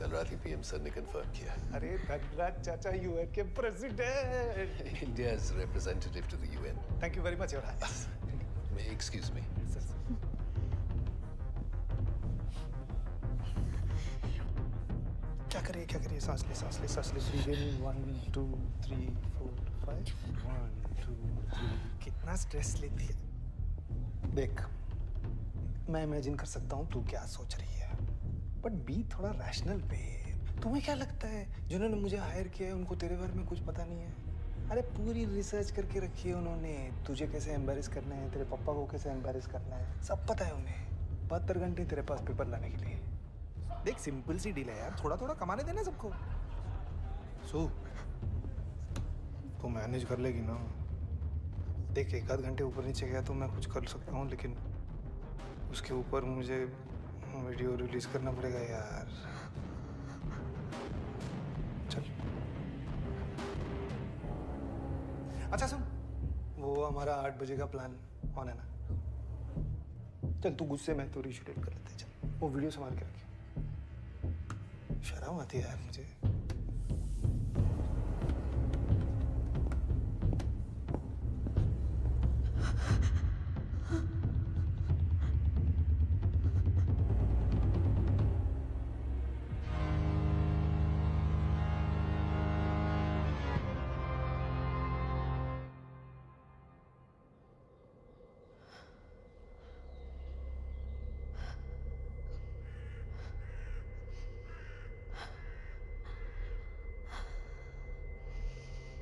कल रात ही PM sir ने कंफर्म किया। अरे धनराज चाचा यूएन के president. India's representative to the UN. Thank you very much, Your Highness. Excuse me. क्या करिए सांस ले breathe in 1 2 3 4 5 1 2 3 कितना स्ट्रेस लेती है। देख मैं इमेजिन कर सकता हूँ तू क्या सोच रही है, बट बी थोड़ा रैशनल पे। तुम्हें क्या लगता है जिन्होंने मुझे हायर किया है उनको तेरे बारे में कुछ पता नहीं है? अरे पूरी रिसर्च करके रखी है उन्होंने, तुझे कैसे एम्बैरेस करना है, तेरे पापा को कैसे एम्बैरेस करना है, सब पता है उन्हें। 72 घंटे तेरे पास पेपर लाने के लिए। देख सिंपल सी डील है यार, थोड़ा थोड़ा कमाने देना सबको। सो तू मैनेज कर लेगी ना? देख 1 आध घंटे ऊपर नीचे गया तो मैं कुछ कर सकता हूँ, लेकिन उसके ऊपर मुझे वीडियो रिलीज करना पड़ेगा यार। चल अच्छा सुन, वो हमारा 8 बजे का प्लान ऑन है ना? चल तू गुस्से में तो रीशेड्यूल कर लेते। चल वो वीडियो संभाल के रखिए। शर्म आती है यार मुझे।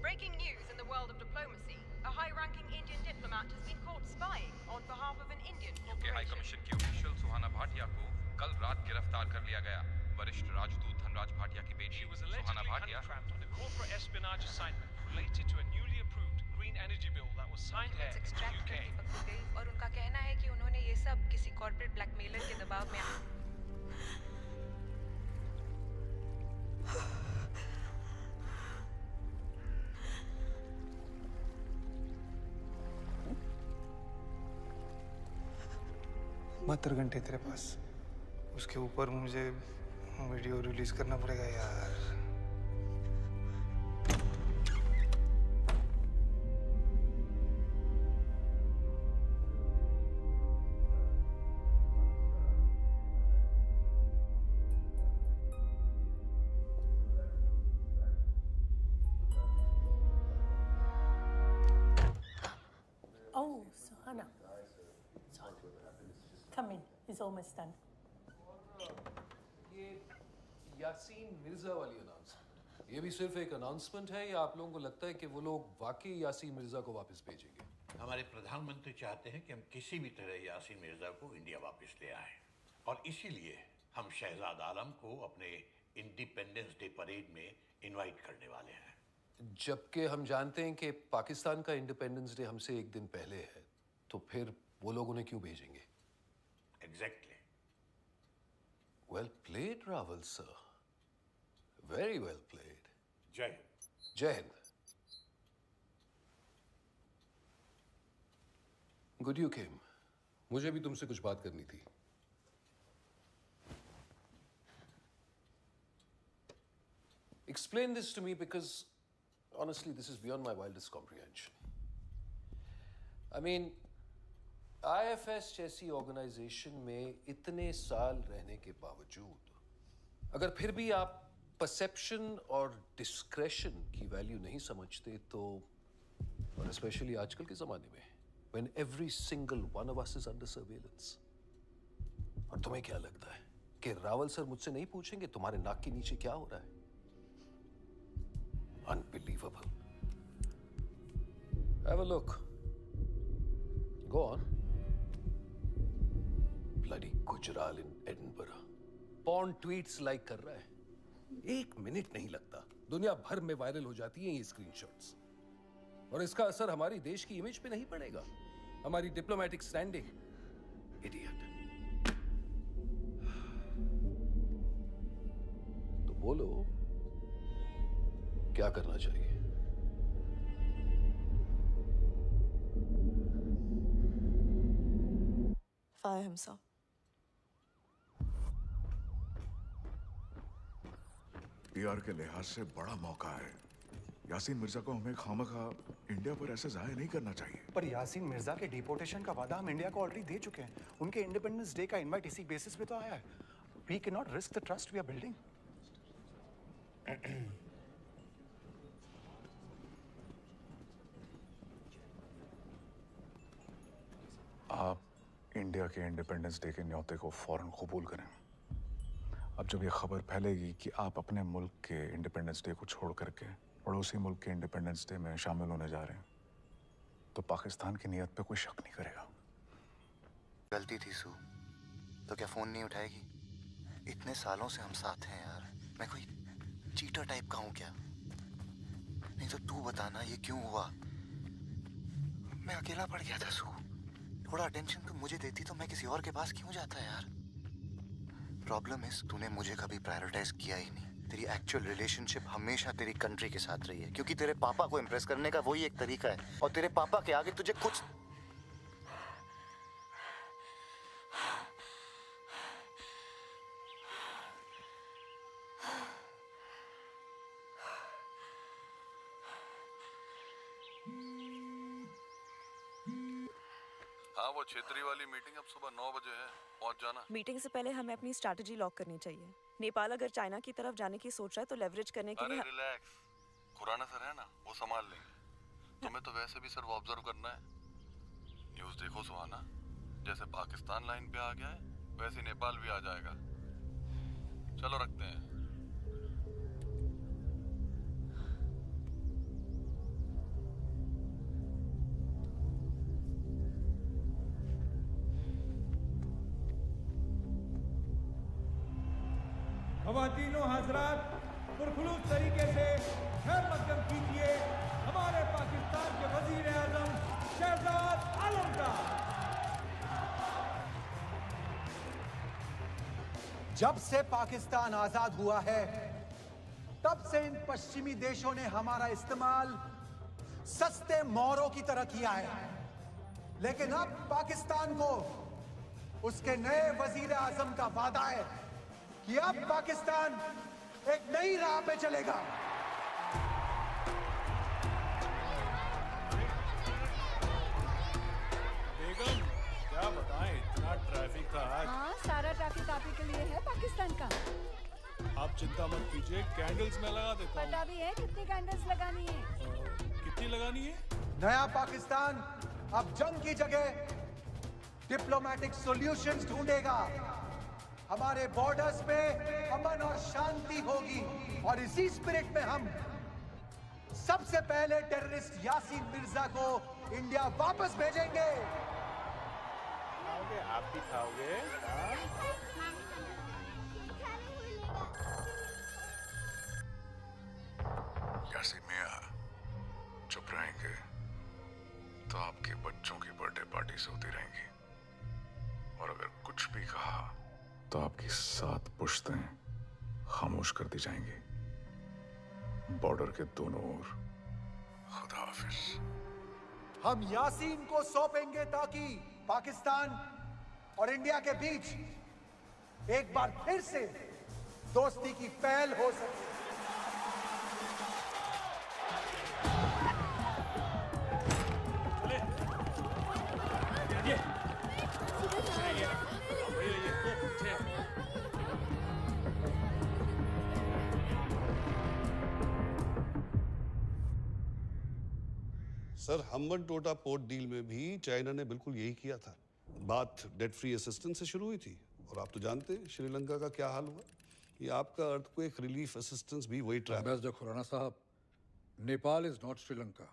Breaking news in the world of diplomacy. A high-ranking Indian diplomat has been caught spying on behalf of an Indian corporation. UK high commission की ऑफिशियल सुहाना भाटिया को कल रात गिरफ्तार कर लिया गया। वरिष्ठ राजदूत धनराज भाटिया की बेटी सुहाना Bhatia on a corporate espionage assignment related to a newly approved green energy bill that was signed here in the UK. और उनका कहना है कि उन्होंने ये सब किसी कॉर्पोरेट ब्लैकमेलर के दबाव में बहत्तर घंटे तेरे पास, उसके ऊपर मुझे वीडियो रिलीज करना पड़ेगा यार। Oh, Suhana. Come in. It's almost done. ये यासीन मिर्जा वाली अनाउंसमेंट, ये भी सिर्फ एक अनाउंसमेंट है या आप लोगों को लगता है कि वो लोग वाकई यासीन मिर्जा को वापस भेजेंगे? हमारे प्रधानमंत्री चाहते हैं कि हम किसी भी तरह यासीन मिर्जा को इंडिया वापस ले आएं, और इसीलिए हम शहजाद आलम को अपने इंडिपेंडेंस डे परेड में इनवाइट करने वाले हैं। जबकि हम जानते हैं कि पाकिस्तान का इंडिपेंडेंस डे हमसे एक दिन पहले है, तो फिर वो लोग उन्हें क्यों भेजेंगे? Exactly. Well played Rawal sir, very well played. जय हिंद। जय हिंद। Good you came. मुझे भी तुमसे कुछ बात करनी थी। Explain this to me because honestly this is beyond my wildest comprehension. I mean, IFS जैसी ऑर्गेनाइजेशन में इतने साल रहने के बावजूद अगर फिर भी आप परसेप्शन और डिस्क्रेशन की वैल्यू नहीं समझते तो, और स्पेशली आजकल के जमाने में when every single one of us is under surveillance, और तुम्हें क्या लगता है कि रावल सर मुझसे नहीं पूछेंगे तुम्हारे नाक के नीचे क्या हो रहा है? Unbelievable. Have a look. Go on. Bloody Gujral in Edinburgh. Porn tweets like कर रहा है। 1 मिनट नहीं लगता, दुनिया भर में वायरल हो जाती हैं ये स्क्रीनशॉट्स। और इसका असर हमारी देश की इमेज पे नहीं पड़ेगा, हमारी डिप्लोमेटिक स्टैंडिंग। इडियट। तो बोलो क्या करना चाहिए? Fire him, sir. पीआर के लिहाज से बड़ा मौका है। यासीन मिर्जा को हमें खामखा इंडिया पर ऐसे जाहिर नहीं करना चाहिए। पर यासीन मिर्जा के डिपोर्टेशन का वादा हम इंडिया को ऑलरेडी दे चुके हैं। उनके इंडिपेंडेंस डे का इनवाइट इसी बेसिस पे तो आया है। We can not risk the trust we are building. आप इंडिया के इंडिपेंडेंस डे के न्योते को फौरन कबूल करें। अब जब ये खबर फैलेगी कि आप अपने मुल्क के इंडिपेंडेंस डे को छोड़ करके पड़ोसी मुल्क के इंडिपेंडेंस डे में शामिल होने जा रहे हैं, तो पाकिस्तान की नीयत पे कोई शक नहीं करेगा। गलती थी सू, तो क्या फोन नहीं उठाएगी? इतने सालों से हम साथ हैं यार। मैं कोई चीटर टाइप का हूं क्या? नहीं तो तू बताना ये क्यों हुआ? मैं अकेला पड़ गया था सू। थोड़ा अटेंशन तो मुझे देती तो मैं किसी और के पास क्यों जाता यार? प्रॉब्लम इज तूने मुझे कभी प्रायोरिटाइज किया ही नहीं। तेरी एक्चुअल रिलेशनशिप हमेशा तेरी कंट्री के साथ रही है, क्योंकि तेरे पापा को इम्प्रेस करने का वही एक तरीका है, और तेरे पापा के आगे तुझे कुछ हाँ, वो क्षेत्रीय वाली मीटिंग अब सुबह 9 बजे है, पहुंच जाना। मीटिंग से पहले हमें अपनी स्ट्रैटेजी लॉक करनी चाहिए। नेपाल अगर चाइना की तरफ जाने की सोच रहा है तो लेवरेज करने के लिए। अरे रिलैक्स, खुराना सर है ना, वो संभाल लेंगे। तुम्हें तो वैसे भी सिर्फ ऑब्जर्व करना है। न्यूज़ देखो सुहाना, जैसे पाकिस्तान लाइन पे आ गया है वैसे नेपाल भी आ जाएगा। चलो रखते हैं। ख़वातीनो हज़रात, पुरखुलूस तरीके से खैर मकदम कीजिए हमारे पाकिस्तान के वज़ीर आज़म शहजाद आलम का। जब से पाकिस्तान आजाद हुआ है तब से इन पश्चिमी देशों ने हमारा इस्तेमाल सस्ते मोरों की तरह किया है, लेकिन अब पाकिस्तान को उसके नए वज़ीर आज़म का वादा है कि अब पाकिस्तान एक नई राह पे चलेगा। बेगम क्या बताएं, इतना ट्रैफिक था आज। हाँ, सारा ट्रैफिक आप ही के लिए है पाकिस्तान का। आप चिंता मत कीजिए, कैंडल्स मैं लगा देता हूँ। पता भी है कितनी कैंडल्स लगानी है? कितनी लगानी है? नया पाकिस्तान अब जंग की जगह डिप्लोमेटिक सॉल्यूशंस ढूंढेगा। हमारे बॉर्डर्स पे अमन और शांति होगी, और इसी स्पिरिट में हम सबसे पहले टेररिस्ट यासीन मिर्जा को इंडिया वापस भेजेंगे। खाओगे? आप भी खाओगे? यासीन मियां चुप रहेंगे तो आपके बच्चों की बर्थडे पार्टीज होती रहेंगी, और अगर कुछ भी कहा तो आपकी 7 पुश्तें खामोश कर दी जाएंगी। बॉर्डर के दोनों ओर खुदा हाफिज। हम यासीन को सौंपेंगे ताकि पाकिस्तान और इंडिया के बीच एक बार फिर से दोस्ती की पहल हो सके। सर, हम्बन टोटा पोर्ट डील में भी चाइना ने बिल्कुल यही किया था। बात डेट फ्री असिस्टेंस से शुरू हुई थी, और आप तो जानते हैं श्रीलंका का क्या हाल हुआ। ये आपका अर्थक्वेक रिलीफ असिस्टेंस भी वही ट्रैप। एम्बेसडर खुराना साहब, नेपाल इज नॉट श्रीलंका।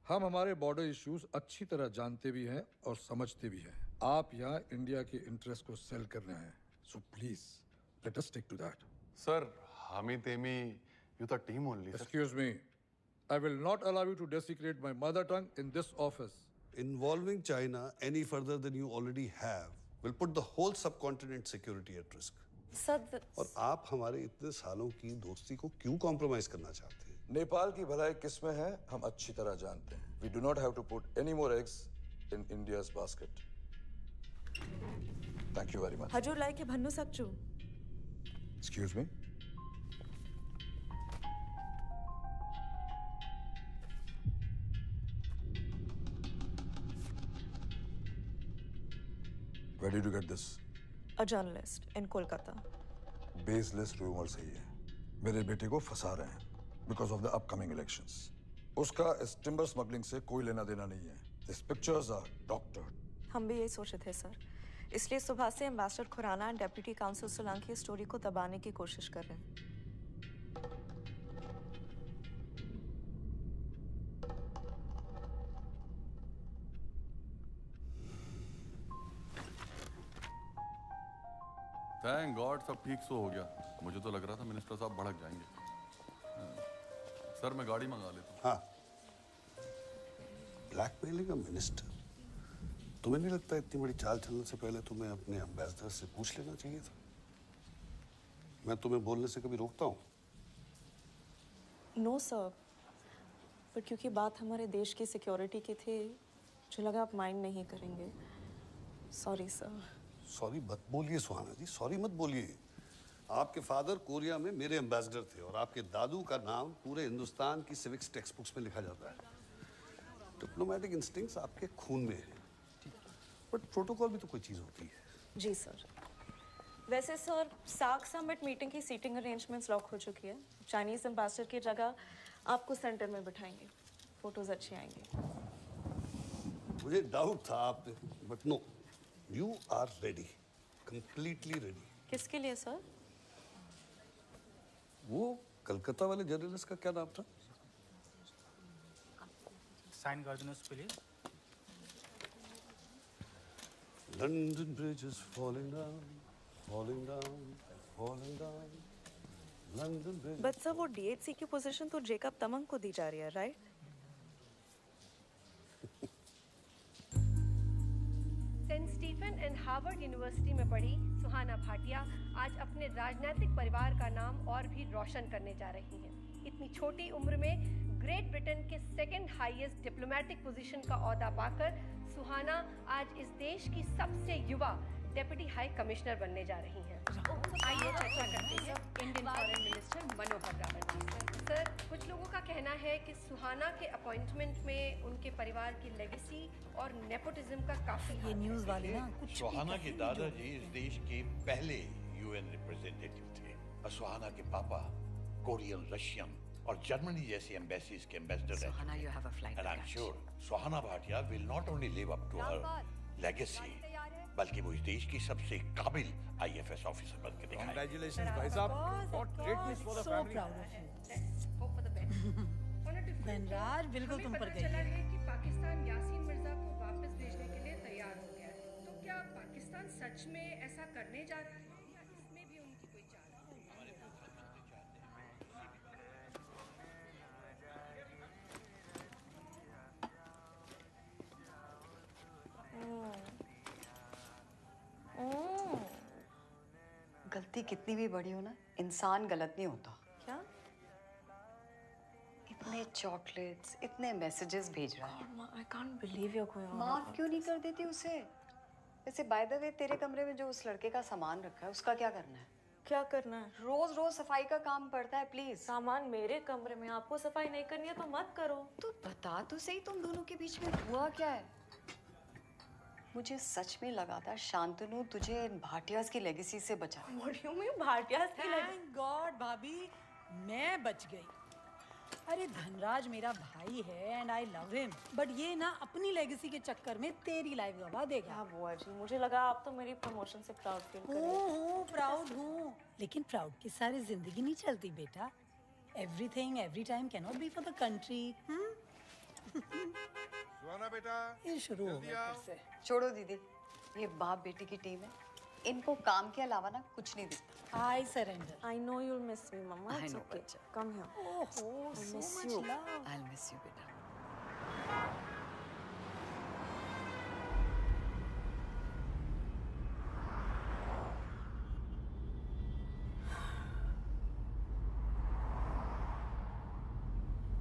हम हमारे बॉर्डर इश्यूज अच्छी तरह जानते भी हैं और समझते भी हैं। आप यहाँ इंडिया के इंटरेस्ट को सेल करने आए हैं, so please let us stick to that. Sir, हामी तेमी यू तो team only. Excuse me, I will not allow you to desecrate my mother tongue in this office. Involving China any further than you already have will put the whole subcontinent security at risk. Sir, और आप हमारे इतने सालों की दोस्ती को क्यों compromise करना चाहते हैं? नेपाल की भलाई किस में है हम अच्छी तरह जानते हैं। We do not have to put any more eggs in India's basket. Thank you very much. Hazur like भन्नु सक्छु। Excuse me? Where did you get this? A journalist in Kolkata. Baseless rumors है ये. मेरे बेटे को फंसा रहे हैं because of the upcoming elections. उसका इस timber smuggling से कोई लेना देना नहीं है. These pictures are doctored. हम भी यही सोचे थे सर. इसलिए सुबह से एम्बेसडर खुराना और डेप्यूटी काउंसिल सोलंकी स्टोरी को दबाने की कोशिश कर रहे हैं. थैंक गॉड सब ठीक सो हो गया. मुझे तो लग रहा था मिनिस्टर साहब भड़क जाएंगे. सर मैं गाड़ी मंगा लेता हूँ. हाँ, ब्लैकमेलिंग मिनिस्टर. तुम्हें नहीं लगता इतनी बड़ी चाल चलने से पहले तुम्हें अपने एम्बेसडर से पूछ लेना चाहिए था? मैं तुम्हें बोलने से कभी रोकता हूँ? नो सर, पर क्योंकि बात हमारे देश की सिक्योरिटी की थी, मुझे लगा आप माइंड नहीं करेंगे. Sorry sir. सॉरी मत बोलिए सुहाना जी, सॉरी मत बोलिए. आपके फादर कोरिया में मेरे एम्बेसडर थे और आपके दादू का नाम पूरे हिंदुस्तान की सिविक्स टेक्स्ट बुक्स में लिखा जाता है. डिप्लोमेटिक इंस्टिंक्ट्स आपके खून में है. बट प्रोटोकॉल भी तो कोई चीज़ होती है. जी सर. वैसे सर, सार्क समिट मीटिंग की सीटिंग अरेंजमेंट्स लॉक हो चुकी है. चाइनीज एम्बेसडर की जगह आपको सेंटर में बिठाएंगे. फोटोज अच्छी आएंगी. मुझे डाउट था आप, but no, you are ready, completely ready. किसके लिए सर? वो कलकत्ता वाले जर्नलिस्ट का क्या नाम था? साइन कर देना उसके लिए. London Bridge is falling down, falling down, falling down. London Bridge. But sir वो DHC की पोजीशन तो जेकब तमंग को दी जा रही है, right? Saint Stephen and Harvard University में पढ़ी सुहाना भाटिया आज अपने राजनीतिक परिवार का नाम और भी रोशन करने जा रही हैं. इतनी छोटी उम्र में ग्रेट ब्रिटेन के सेकंड हाईएस्ट डिप्लोमेटिक पोजीशन का ओहदा पाकर सुहाना आज इस देश की सबसे युवा डेप्यूटी हाई कमिश्नर बनने जा रही हैं. आइए चर्चा करते हैं इंडियन फॉरेन मिनिस्टर मनोहर रावत जी से. सर, कुछ लोगों का कहना है कि सुहाना के अपॉइंटमेंट में उनके परिवार की लेगेसी और नेपोटिज्म का काफी ये न्यूज़ वाले ना कुछ सुहाना के दादाजी इस देश के पहले यूएन रिप्रेजेंटेटिव थे. और सुहाना के पापा कोरियन, रशियन और जर्मनी जैसी एम्बेसीज के एम्बेसडर रहे. And I am sure Suhana Bhatia will not only live up to her legacy, बल्कि वो इस देश की सबसे काबिल आईएफएस ऑफिसर बनकर दिखाएंगे. कांग्रेचुलेशंस भाई साहब. What great news for the family. Dhanraj बिल्कुल तुम पर गई चला है. है कि पाकिस्तान यासीन मिर्जा को वापस भेजने के लिए तैयार हो गया है. तो क्या पाकिस्तान सच में ऐसा करने जा रहा है या इसमें भी उनकी कोई चाल है? गलती कितनी भी बड़ी हो ना, इंसान गलत नहीं होता. क्या? इतने चॉकलेट्स, इतने मैसेजेस भेज रहा है. I can't believe you're going on. माफ क्यों नहीं कर देती उसे? वैसे बाय द वे तेरे कमरे में जो उस लड़के का सामान रखा है उसका क्या करना है? क्या करना है? रोज रोज सफाई का काम पड़ता है. प्लीज. सामान मेरे कमरे में, आपको सफाई नहीं करनी है तो मत करो. तो बता तो सही, तुम दोनों के बीच में हुआ क्या है? मुझे सच में लगा था शांतनु तुझे भाटियाज की लेगेसी से बचा. What do you mean Bhatia's की लेगेसी? थैंक गॉड भाभी, मैं बच गई. अरे धनराज मेरा भाई है and I love him, but ये ना अपनी लेगेसी के चक्कर में तेरी लाइफ गवा देगा. क्या बुआ जी, मुझे लगा आप तो मेरी प्रमोशन से प्राउड फील कर रही हूँ, प्राउड हूँ, लेकिन प्राउड की सारी जिंदगी नहीं चलती बेटा. Everything every time can not be for the country. Suhana बेटा, ये शुरू हो गया फिर से. छोड़ो दीदी, ये बाप बेटी की टीम है, इनको काम के अलावा ना कुछ नहीं दिखता. I surrender. I know you'll miss me, Mama. I It's know, okay. बच्चा. Come here. Oh, I so miss much you. love. I'll miss you बेटा.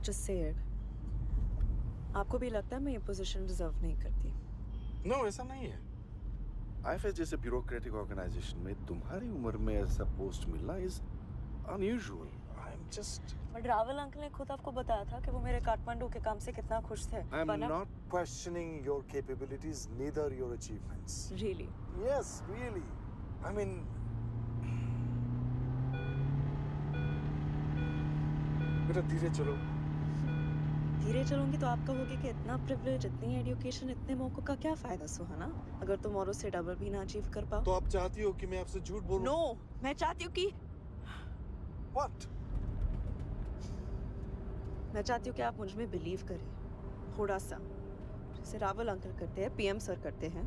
Just say it. आपको भी लगता है मैं ये पोजीशन डिजर्व नहीं करती? No, ऐसा नहीं है. IFS जैसे ब्यूरोक्रेटिक ऑर्गेनाइजेशन में तुम्हारी उम्र में ऐसा पोस्ट मिलना is unusual. I am just... but Rawal uncle ने खुद आपको बताया था कि वो मेरे काठमांडू के काम से कितना खुश थे। I'm not questioning your capabilities, neither your achievements. Really? Yes, really. I mean... बेटा धीरे चलो। धीरे चलूंगी तो आप कहोगे कि इतना प्रिविलेज, इतनी एजुकेशन, इतने मौकों का क्या फायदा सुहाना, अगर तुम और उससे डबल भी ना अचीव कर पाओ। तो आप चाहती हो कि मैं आपसे झूठ बोलूं? No, मैं चाहती हूँ कि What? मैं चाहती हूँ कि आप मुझ में बिलीव करें, थोड़ा सा, जैसे रावल अंकल करते हैं, पीएम सर करते हैं।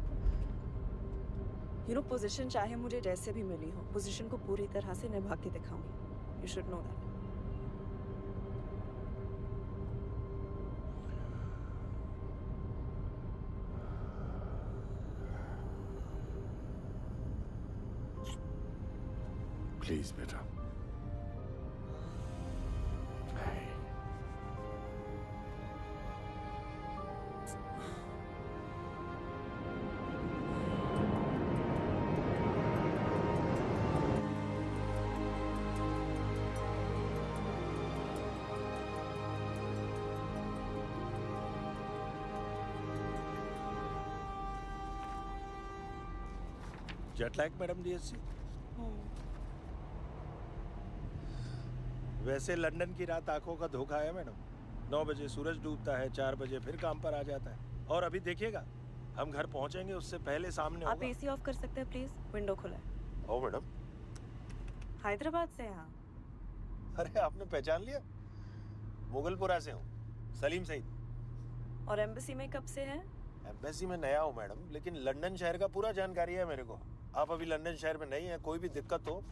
पोजीशन चाहे मुझे जैसे भी मिली हो, पोजीशन को पूरी तरह से निभा के दिखाऊंगी। You should know that. Please, बेटा। Jet lag madam DSC? वैसे लंदन की रात आंखों का धोखा है मैडम। 9 बजे सूरज डूबता है, 4 बजे फिर काम पर आ जाता है। और अभी देखिएगा, हम घर पहुंचेंगे उससे पहले सामने आप होगा। एसी ऑफ कर सकते हैं प्लीज? विंडो खुला है। ओ मैडम। हैदराबाद से यहाँ? अरे आपने पहचान लिया? मुगलपुरा से हूँ, सलीम सईद। और एम्बेसी में कब से हैं? एम्बेसी में नया हूँ मैडम, लेकिन लंदन शहर का पूरा जानकारी है मेरे को। आप अभी लंदन शहर में नहीं है, कोई भी दिक्कत हो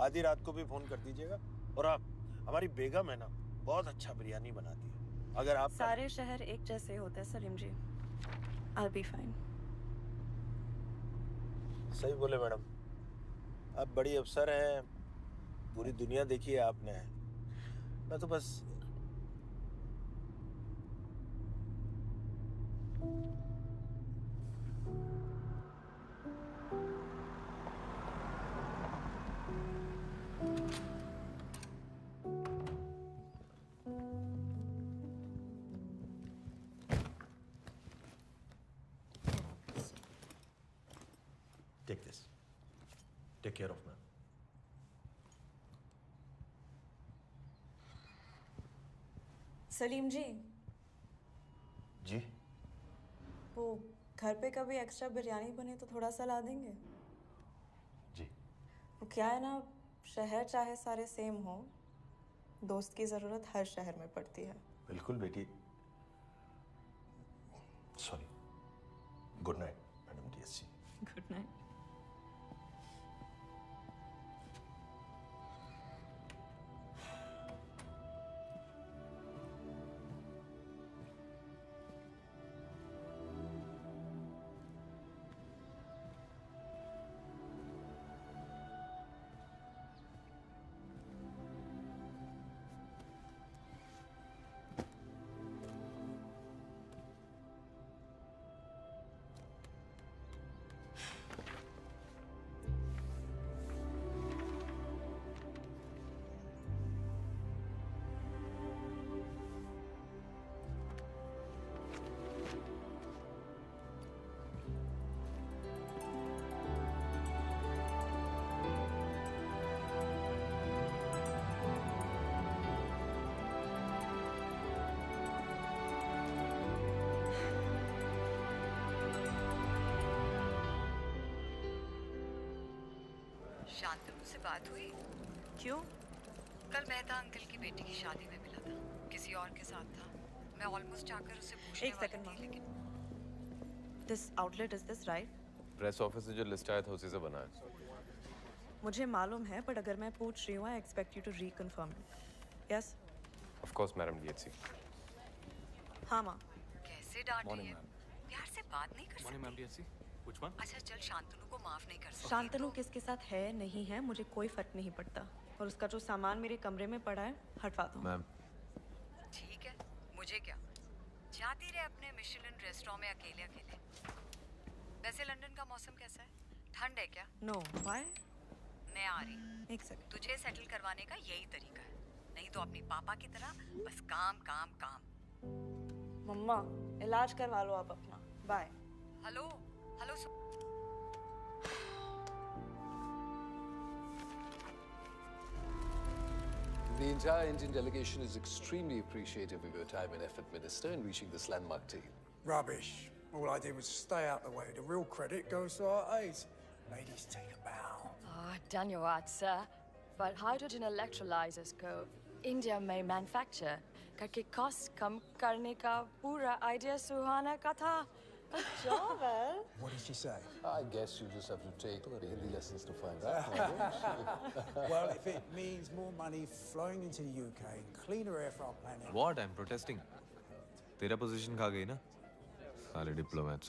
आधी रात को भी फोन कर दीजिएगा। और आप, हमारी बेगम है ना, बहुत अच्छा बिरयानी बनाती है। अगर आप सारे शहर एक जैसे होते हैं सलीम जी। I'll be fine. सही बोले मैडम, आप बड़ी अफसर हैं, पूरी दुनिया देखी है आपने। मैं तो बस Take this. Take care of me. Salim जी। जी? वो घर पे कभी एक्स्ट्रा बिरयानी बने तो थोड़ा सा ला देंगे? जी। वो क्या है ना, शहर चाहे सारे सेम हो, दोस्त की जरूरत हर शहर में पड़ती है। बिल्कुल बेटी। Sorry. Good night madam DSC. Good night. Shantanu से बात हुई? क्यों? कल मेहता अंकल की बेटी की शादी में मिला था, किसी और के साथ था। मैं ऑलमोस्ट आकर उसे पूछने वाली थी, लेकिन this outlet is this right? Press office से जो लिस्ट आया था उसी से बना है। मुझे मालूम है, बट अगर मैं पूछ रही हूँ, I expect you to reconfirm. Yes? Of course madam DSC. हाँ माँ। कैसे डांटी है? प्यार से बात नहीं कर सकती। Morning ma'am DSC. Which one? अच्छा चल, शांतनु को माफ नहीं कर सकती। शांतनु किसके साथ है नहीं है मुझे कोई फर्क नहीं पड़ता, और उसका जो सामान मेरे कमरे में पड़ा है हटवा दो। मैम। ठीक है, मुझे क्या, जाती रहे अपने मिशेलिन रेस्टोरेंट में अकेले अकेले। वैसे लंदन का मौसम कैसा है? ठंड है क्या? No, why? मैं आ रही। एक सेकंड। तुझे सेटल करवाने का यही तरीका है, नहीं तो तो अपनी पापा की तरह बस काम काम काम। मम्मा इलाज करवा लो आप अपना। Bye. Hello hello The entire Indian delegation is extremely appreciative of your time and effort, Minister, in reaching this landmark deal. Rubbish. All I did was stay out the way. The real credit goes to our aides. Ladies, take a bow. धन्यवाद sir, but hydrogen electrolyzers को India में manufacture करके cost कम करने का पूरा idea सुहाना का था। Good job, Al. What did she say? I guess you just have to take Hindi lessons to find out. Well, if it means more money flowing into the UK and cleaner air for our planet. What? I'm protesting. तेरा position खा गई ना? साले diplomats.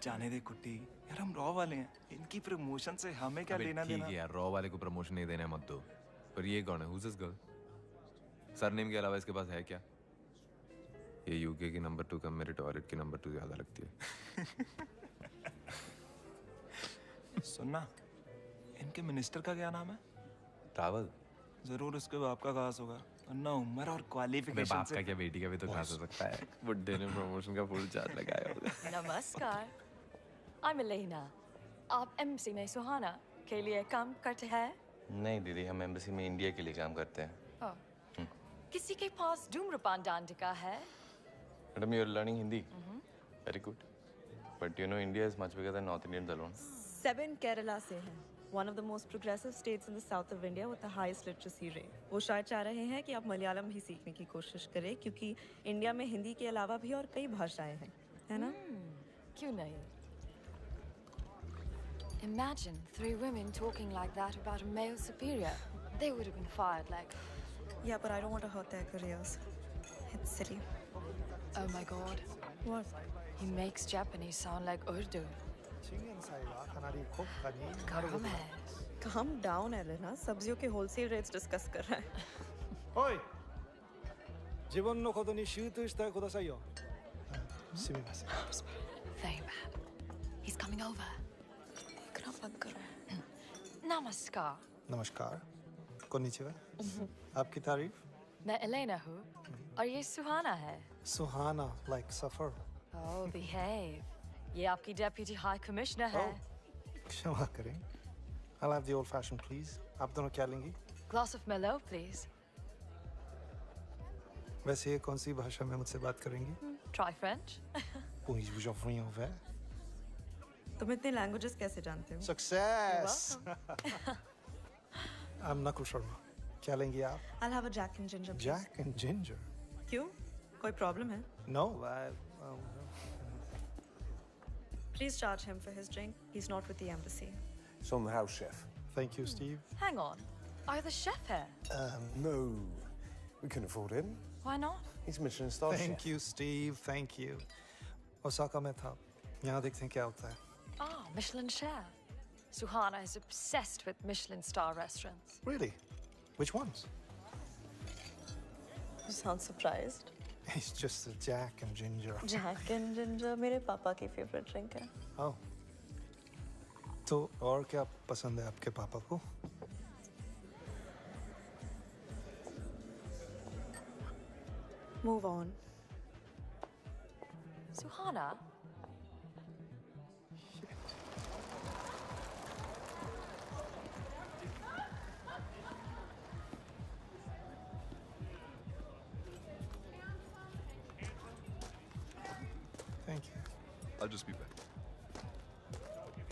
जाने दे कुट्टी, यार हम raw वाले हैं, इनकी प्रमोशन से हमें क्या लेना देना? ठीक है यार, रॉ वाले को प्रमोशन नहीं देना मत दो। पर ये कौन है? Who's this girl? सरनेम के अलावा इसके पास है क्या? ये यूके की नंबर 2 कम मेरे टॉयलेट की नंबर 2 ज्यादा लगती है। सुनना, इनके मिनिस्टर का क्या नाम है? रावल। जरूर उसके बाप का खास होगा, वरना उम्र और क्वालिफिकेशन बाप का क्या बेटी का भी तो खास हो सकता है। बुड्ढे ने प्रमोशन का फुल चार्ज लगाया होगा। नमस्कार, I'm Elena. आप एम्बेसी में सुहाना के लिए काम करते हैं? नहीं दीदी, हम एम्बेसी में इंडिया के लिए काम करते हैं। किसी के पास धूम्रपान डांडिका है? Madam, you're learning Hindi. Very good. But you know, India is much bigger than North Indians alone. 7 Kerala से हैं. One of the most progressive states in the south of India with the highest literacy rate. वो शायद चाह रहे हैं कि आप मलयालम भी सीखने की कोशिश करें, क्योंकि इंडिया में हिंदी के अलावा भी और कई भाषाएं हैं, है ना? क्यों नहीं? Imagine 3 women talking like that about a male superior. They would have been fired like. Yeah, but I don't want to hurt their careers. It's silly. Oh my God. What? He makes Japanese sound like Urdu. Calm down, Elena. सब्जियों के wholesale rates discuss कर रहा है. Oi! 自分のことに集中してくださいよ。すみません。Very bad. He's coming over. इकरा बंद करो. Namaskar. नमस्कार. Konnichiwa. आपकी तारीफ? मैं एलेना हूँ और ये सुहाना है। सुहाना, like suffer. Oh, behave. ये आपकी डेप्यूटी हाई कमिश्नर है। क्षमा करें. I'll have the old fashioned, please. आप दोनों क्या लेंगी? Glass of Merlot, please. वैसे ये कौन सी भाषा में मुझसे बात करेंगी? Try French. Bonjour, rien ouvert. तुम इतने languages कैसे जानते हो? Success. I'm Nakul Sharma. क्या लेंगी आप? I'll have a Jack and Ginger. Please. Jack and Ginger. क्यों? कोई problem है? No, Please charge him for his drink. He's not with the embassy. So I'm the house chef. Thank you, Steve. Hang on. Are you the chef here? No, we couldn't afford him. Why not? He's Michelin star chef. Thank you, Steve. Thank you. Osaka में था. यहाँ देखते हैं क्या होता है. Ah, Michelin chef. Suhana is obsessed with Michelin star restaurants. Really? Which ones? You sound surprised. It's just a Jack and Ginger. Jack and Ginger मेरे पापा की favorite drink है. Oh. तो और क्या पसंद है आपके पापा को? Move on. Suhana? Thank you. I'll just be back.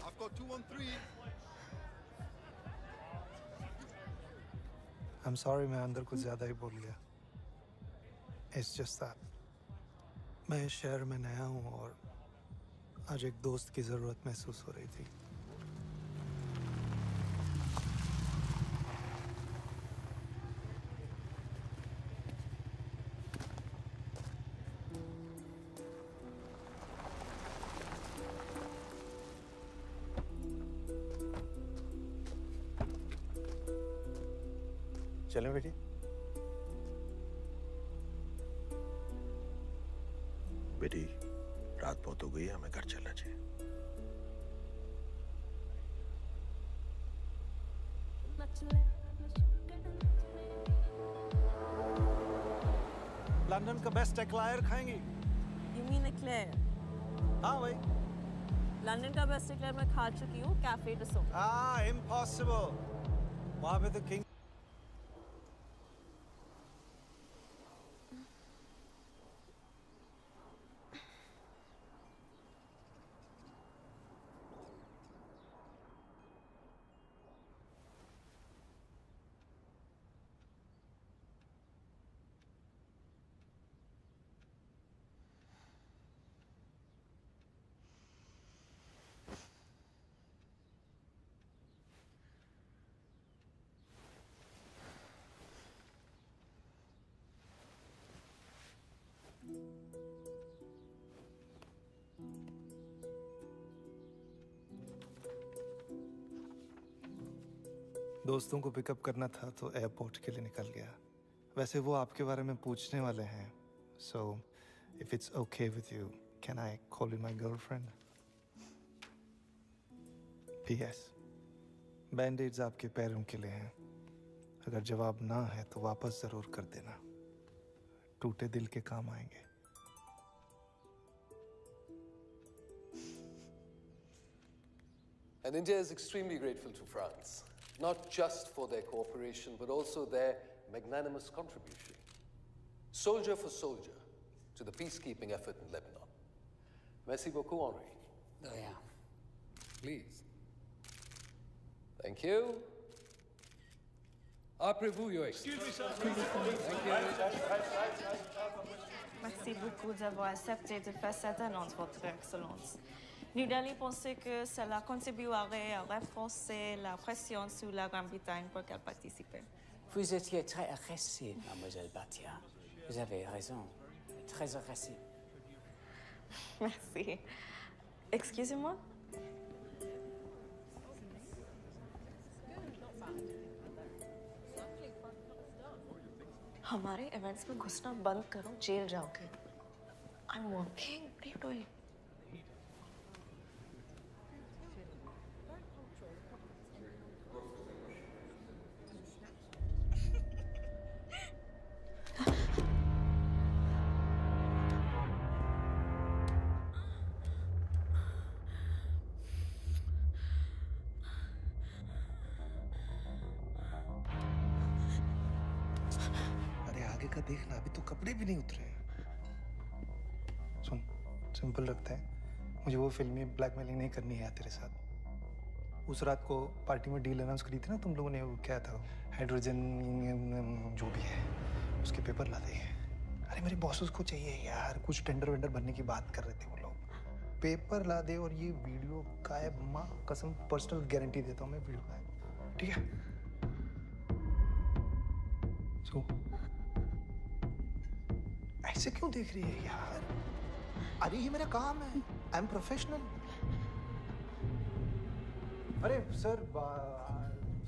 I've got 213. I'm sorry, मैं अंदर कुछ ज़्यादा ही बोल गया. It's just that मैं इस शहर में नया हूँ और आज एक दोस्त की ज़रूरत महसूस हो रही थी. चलें बेटी? बेटी, रात बहुत हो गई है, हमें घर चलना चाहिए. लंदन का बेस्ट एक्लायर खाएंगी? You mean eclair? हाँ भाई। लंदन का बेस्ट एक्लेयर मैं खा चुकी हूँ, कैफे डे सो। इम्पॉसिबल। वहाँ पे तो किंग दोस्तों को पिकअप करना था तो एयरपोर्ट के लिए निकल गया। वैसे वो आपके बारे में पूछने वाले हैं। So if it's okay with you, can I call you my girlfriend? PS, बैंडेड्स आपके पैरों के लिए हैं। अगर जवाब ना है तो वापस जरूर कर देना, टूटे दिल के काम आएंगे। And India is extremely grateful to France, not just for their cooperation, but also their magnanimous contribution, soldier for soldier, to the peacekeeping effort in Lebanon. Merci beaucoup, Henri. Oh, yeah. Please. Thank you. Appréciez-vous, Your Excellency. Excuse me, sir. Thank you. Merci beaucoup d'avoir accepté de faire cette annonce, Votre Excellence. New Delhi pensait que cela contribuerait à renforcer la pression sur la Grande-Bretagne pour qu'elle participe. Vous étiez très agressive, mademoiselle Bhatia. Vous avez raison. Très agressive. Merci. Excusez-moi. हमारे events में घुसना बंद करो, jail जाओगे। I'm working. What are you doing? का देखना, अभी तो कपड़े भी नहीं उतरे। सुन, सिंपल रखता है, मुझे वो फिल्मी ब्लैकमेलिंग नहीं करनी है तेरे साथ। उस रात को पार्टी में डील अनाउंस करी थी ना तुम लोगों ने, वो क्या था, हाइड्रोजन जो भी है, उसके पेपर ला दे। अरे मेरे बॉसेस को चाहिए यार, कुछ टेंडर वेंडर बनने की बात कर रहे थे वो लोग। पेपर ला दे और ये वीडियो का है, माँ कसम पर्सनल गारंटी देता हूँ मैं वीडियो का है, ठीक है? ऐसे क्यों देख रही है यार? अरे ये मेरा काम है, आई एम प्रोफेशनल। अरे sir,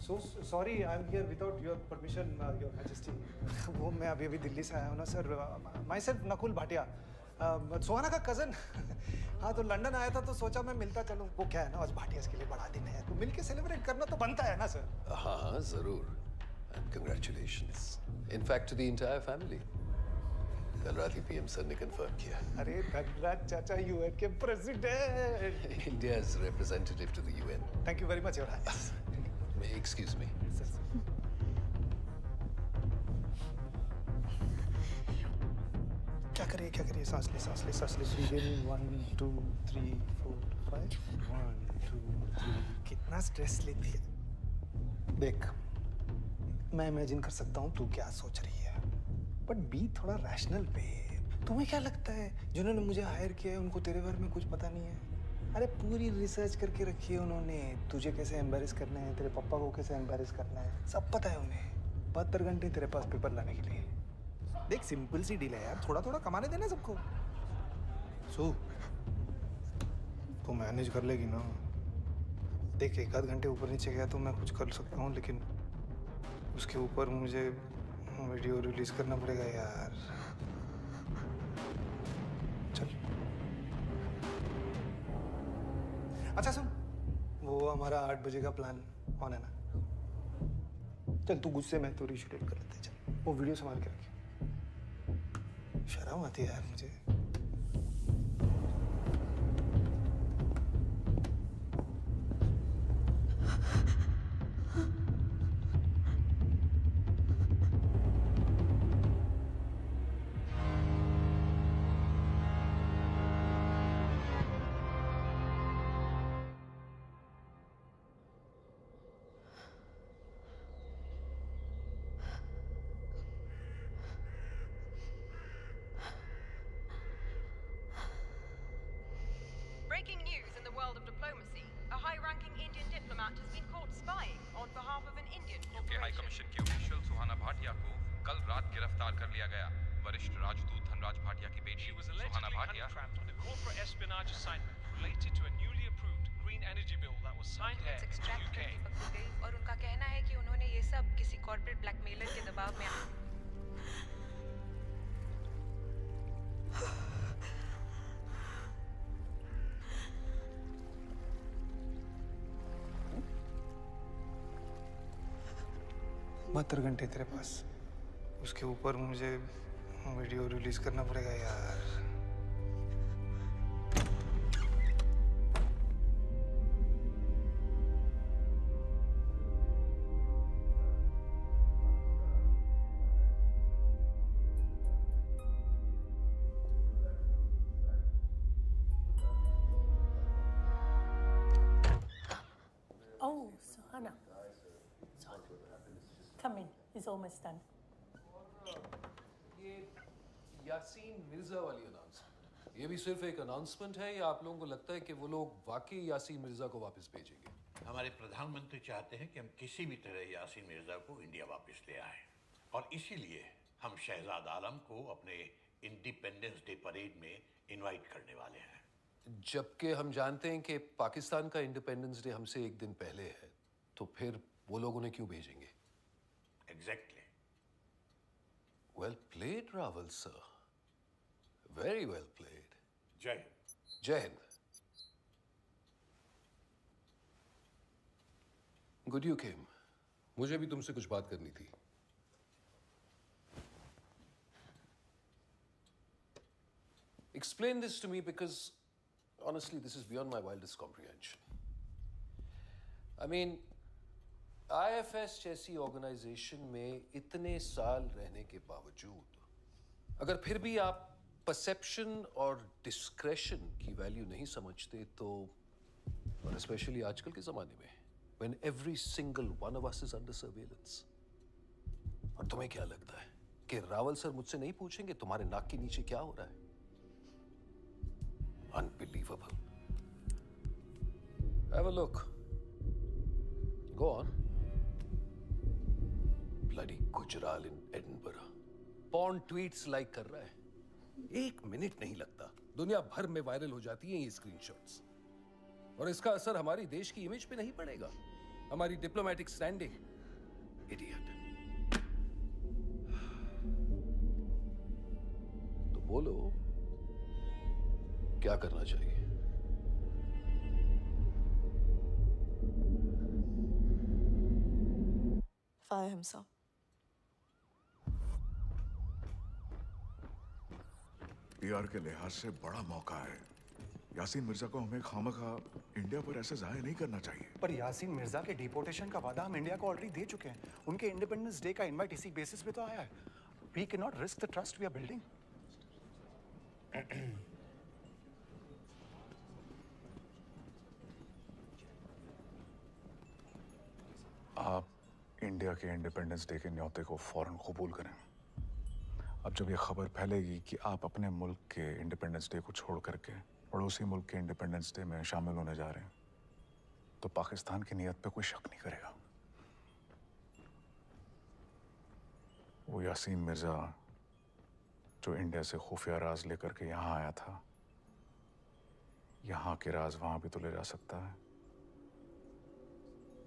so sorry, I am here without your permission, your majesty. वो मैं अभी दिल्ली से आया हूँ ना sir. Myself Nakul Bhatia, Suhana का कजन। हाँ, तो लंदन आया था तो सोचा मैं मिलता चलूँ। वो क्या है ना, आज भाटियास के लिए बड़ा दिन है, तो मिलके सेलिब्रेट करना तो बनता है ना सर। हाँ, जरूर। And congratulations. In fact, to the entire family. कल रात ही पीएम सर ने कंफर्म किया। अरे धन्यवाद चाचा, यूएन के president. India's representative to the UN. Thank you very much, Your Highness. Excuse me. क्या करिए, सांस ले। Breathe in, 1 2 3 4 5 1 2 3। कितना स्ट्रेस लेती है। देख, मैं इमेजिन कर सकता हूँ तू क्या सोच रही है, बट बी थोड़ा रैशनल पे। तुम्हें क्या लगता है जिन्होंने मुझे हायर किया है उनको तेरे बारे में कुछ पता नहीं है? अरे पूरी रिसर्च करके रखी है उन्होंने, तुझे कैसे एम्बैरेस करना है, तेरे पापा को कैसे एम्बैरेस करना है, सब पता है उन्हें। 72 घंटे तेरे पास पेपर लाने के लिए। देख, सिंपल सी डील है यार, थोड़ा कमाने देना सबको। सो तो मैनेज कर लेगी ना? देख, 1-8 घंटे ऊपर नीचे गया तो मैं कुछ कर सकता हूँ, लेकिन उसके ऊपर मुझे वीडियो रिलीज करना पड़ेगा यार। चल, अच्छा सुन, वो हमारा 8 बजे का प्लान ऑन है ना? चल तू गुस्से में तो रीशेड्यूल कर लेते। चल, वो वीडियो संभाल के रखिए। शर्म आती है यार मुझे। Breaking news in the world of diplomacy. A high-ranking Indian diplomat has been caught spying on behalf of an Indian UK high commission की ऑफिशियल सुहाना भाटिया को कल रात गिरफ्तार कर लिया गया। वरिष्ठ राजदूत धनराज भाटिया की बेटी सुहाना Bhatia on a corporate espionage assignment related to a newly approved green energy bill that was signed here in the UK. और उनका कहना है कि उन्होंने ये सब किसी कॉर्पोरेट ब्लैकमेलर के दबाव में बहत्तर घंटे तेरे पास, उसके ऊपर मुझे वीडियो रिलीज करना पड़ेगा यार। Oh, Suhana. Come in. It's almost done. ये यासीन मिर्जा वाली अनाउंसमेंट, ये भी सिर्फ एक अनाउंसमेंट है या आप लोगों को लगता है कि वो लोग वाकई यासीन मिर्जा को वापस भेजेंगे? हमारे प्रधानमंत्री चाहते हैं कि हम किसी भी तरह यासीन मिर्जा को इंडिया वापस ले आए और इसीलिए हम शहजाद आलम को अपने इंडिपेंडेंस डे परेड में इनवाइट करने वाले हैं। जबकि हम जानते हैं कि पाकिस्तान का इंडिपेंडेंस डे हमसे एक दिन पहले है, तो फिर वो लोग उन्हें क्यों भेजेंगे? Exactly. Well played, Raval sir. Very well played. जय हिंद। जय हिंद। Good you came. मुझे भी तुमसे कुछ बात करनी थी। Explain this to me because honestly this is beyond my wildest comprehension. I mean, IFS जैसी ऑर्गेनाइजेशन में इतने साल रहने के बावजूद अगर फिर भी आप परसेप्शन और डिस्क्रेशन की वैल्यू नहीं समझते तो, और स्पेशली आजकल के ज़माने में when every single one of us is under surveillance, और तुम्हें क्या लगता है कि रावल सर मुझसे नहीं पूछेंगे तुम्हारे नाक के नीचे क्या हो रहा है? Unbelievable. Have a look. Go on. Bloody Gujaral in Edinburgh. Porn tweets like कर रहा है। 1 मिनट नहीं लगता, दुनिया भर में वायरल हो जाती हैं ये स्क्रीनशॉट्स। और इसका असर हमारी देश की इमेज पे नहीं पड़ेगा, हमारी डिप्लोमेटिक स्टैंडिंग। इडियट। तो बोलो क्या करना चाहिए? Fire him, sir. पीआर के लिहाज से बड़ा मौका है। यासीन मिर्जा को हमें खामखा इंडिया पर ऐसे जाया नहीं करना चाहिए। पर यासीन मिर्जा के डिपोर्टेशन का वादा हम इंडिया को ऑलरेडी दे चुके हैं। उनके इंडिपेंडेंस डे का इनवाइट इसी बेसिस पे तो आया है। We cannot risk the trust we are building. आप इंडिया के इंडिपेंडेंस डे के न्योते को फौरन कबूल करें। अब जब ये खबर फैलेगी कि आप अपने मुल्क के इंडिपेंडेंस डे को छोड़ करके पड़ोसी मुल्क के इंडिपेंडेंस डे में शामिल होने जा रहे हैं, तो पाकिस्तान की नीयत पे कोई शक नहीं करेगा। वो यासीन मिर्जा जो इंडिया से खुफिया राज लेकर के यहाँ आया था, यहाँ के राज वहां भी तो ले जा सकता है।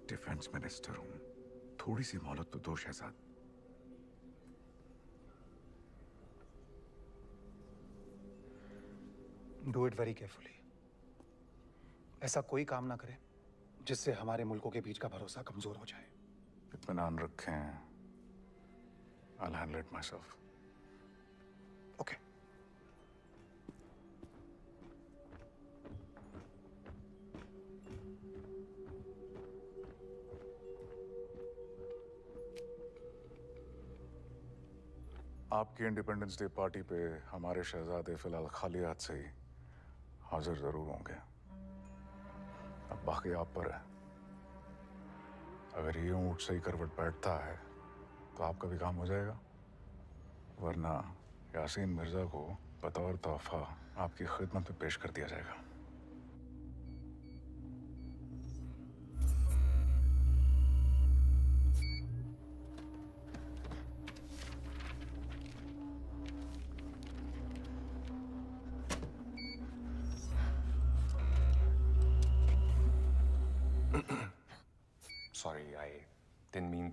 डिफेंस मिनिस्टर हूं, थोड़ी सी मोहलत तो दो Shahzad. Do it very carefully. ऐसा कोई काम ना करे जिससे हमारे मुल्कों के बीच का भरोसा कमजोर हो जाए। इत्मीनान रखें। I'll handle it myself. Okay. आपकी इंडिपेंडेंस डे पार्टी पे हमारे शहजादे फिलहाल खाली हाथ से ही हाजिर जरूर होंगे। अब बाकी आप पर है। अगर ये ऊँट सही करवट बैठता है तो आपका भी काम हो जाएगा, वरना यासीन मिर्जा को बतौर तोहफा आपकी खिदमत में पेश कर दिया जाएगा। Sorry, I didn't mean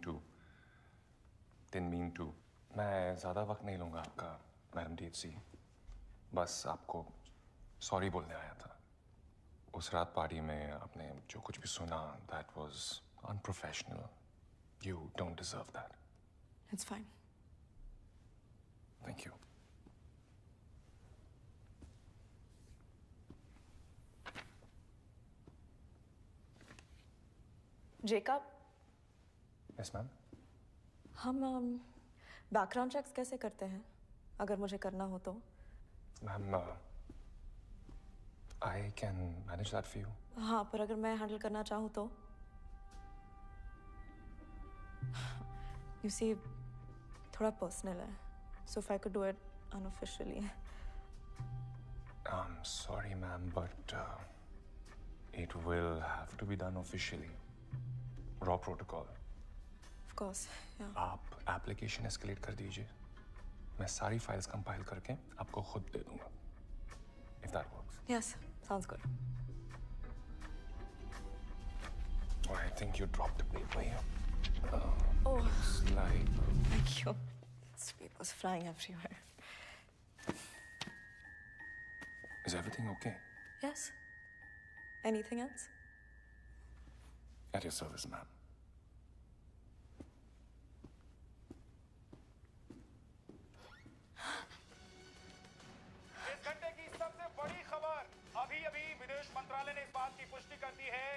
to. मैं ज़्यादा वक्त नहीं लूँगा आपका, मैडम DHC। बस आपको सॉरी बोलने आया था। उस रात पार्टी में आपने जो कुछ भी सुना, that was unprofessional. You don't deserve that. It's fine. Thank you. Jacob, Yes, ma'am. हम बैकग्राउंड चेक्स कैसे करते हैं अगर मुझे करना हो तो? Ma'am, I can manage that for you. हाँ, पर अगर मैं हैंडल करना चाहूँ तो? You see, थोड़ा पर्सनल है, so if I could do it unofficially. I'm sorry, ma'am, but it will have to be done officially. Raw protocol. Of course, yeah. आप एप्लीकेशन एस्केलेट कर दीजिए, मैं सारी फाइल्स कंपाइल करके आपको खुद दे दूंगा, if that works. Yes, sounds good. Oh, I think you dropped the paper here. Oh, Looks like... thank you. This paper's flying everywhere. Is everything okay? Yes. Anything else? At your service, ma'am. इस घंटे की सबसे बड़ी खबर, अभी विदेश मंत्रालय ने इस बात की पुष्टि कर दी है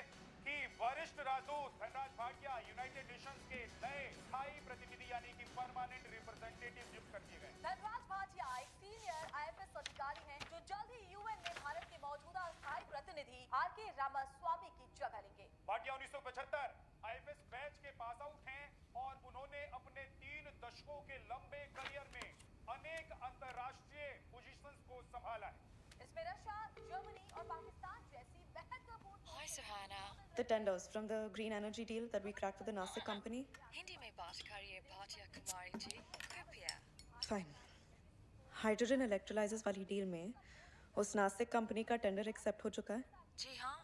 कि वरिष्ठ राजदूत धनराज भाटिया यूनाइटेड नेशंस के नए स्थायी प्रतिनिधि यानी कि परमानेंट रिप्रेजेंटेटिव नियुक्त कर दिए गए। धनराज भाटिया एक सीनियर IFS अधिकारी हैं जो जल्द ही UN में भारत के मौजूदा स्थायी प्रतिनिधि RK रामास्वामी की जगह लेंगे। भाटिया 1975 IFS बैच के पास आउट हैं और उन्होंने अपने 3 दशकों के लंबे करियर में अनेक अंतर्राष्ट्रीय पोजीशंस को संभाला है। इसमें रशिया, जर्मनी और पाकिस्तान जैसी महत्वपूर्ण। Hi, Suhana. The tenders from the green energy deal that we cracked with the Nasik company. Hindi में बात करिए भाटिया कुमारी जी, कृपया। Fine. हाइड्रोजन इलेक्ट्रोलाइजर्स वाली डील में उस नासिक कंपनी का टेंडर एक्सेप्ट हो चुका है? जी हाँ,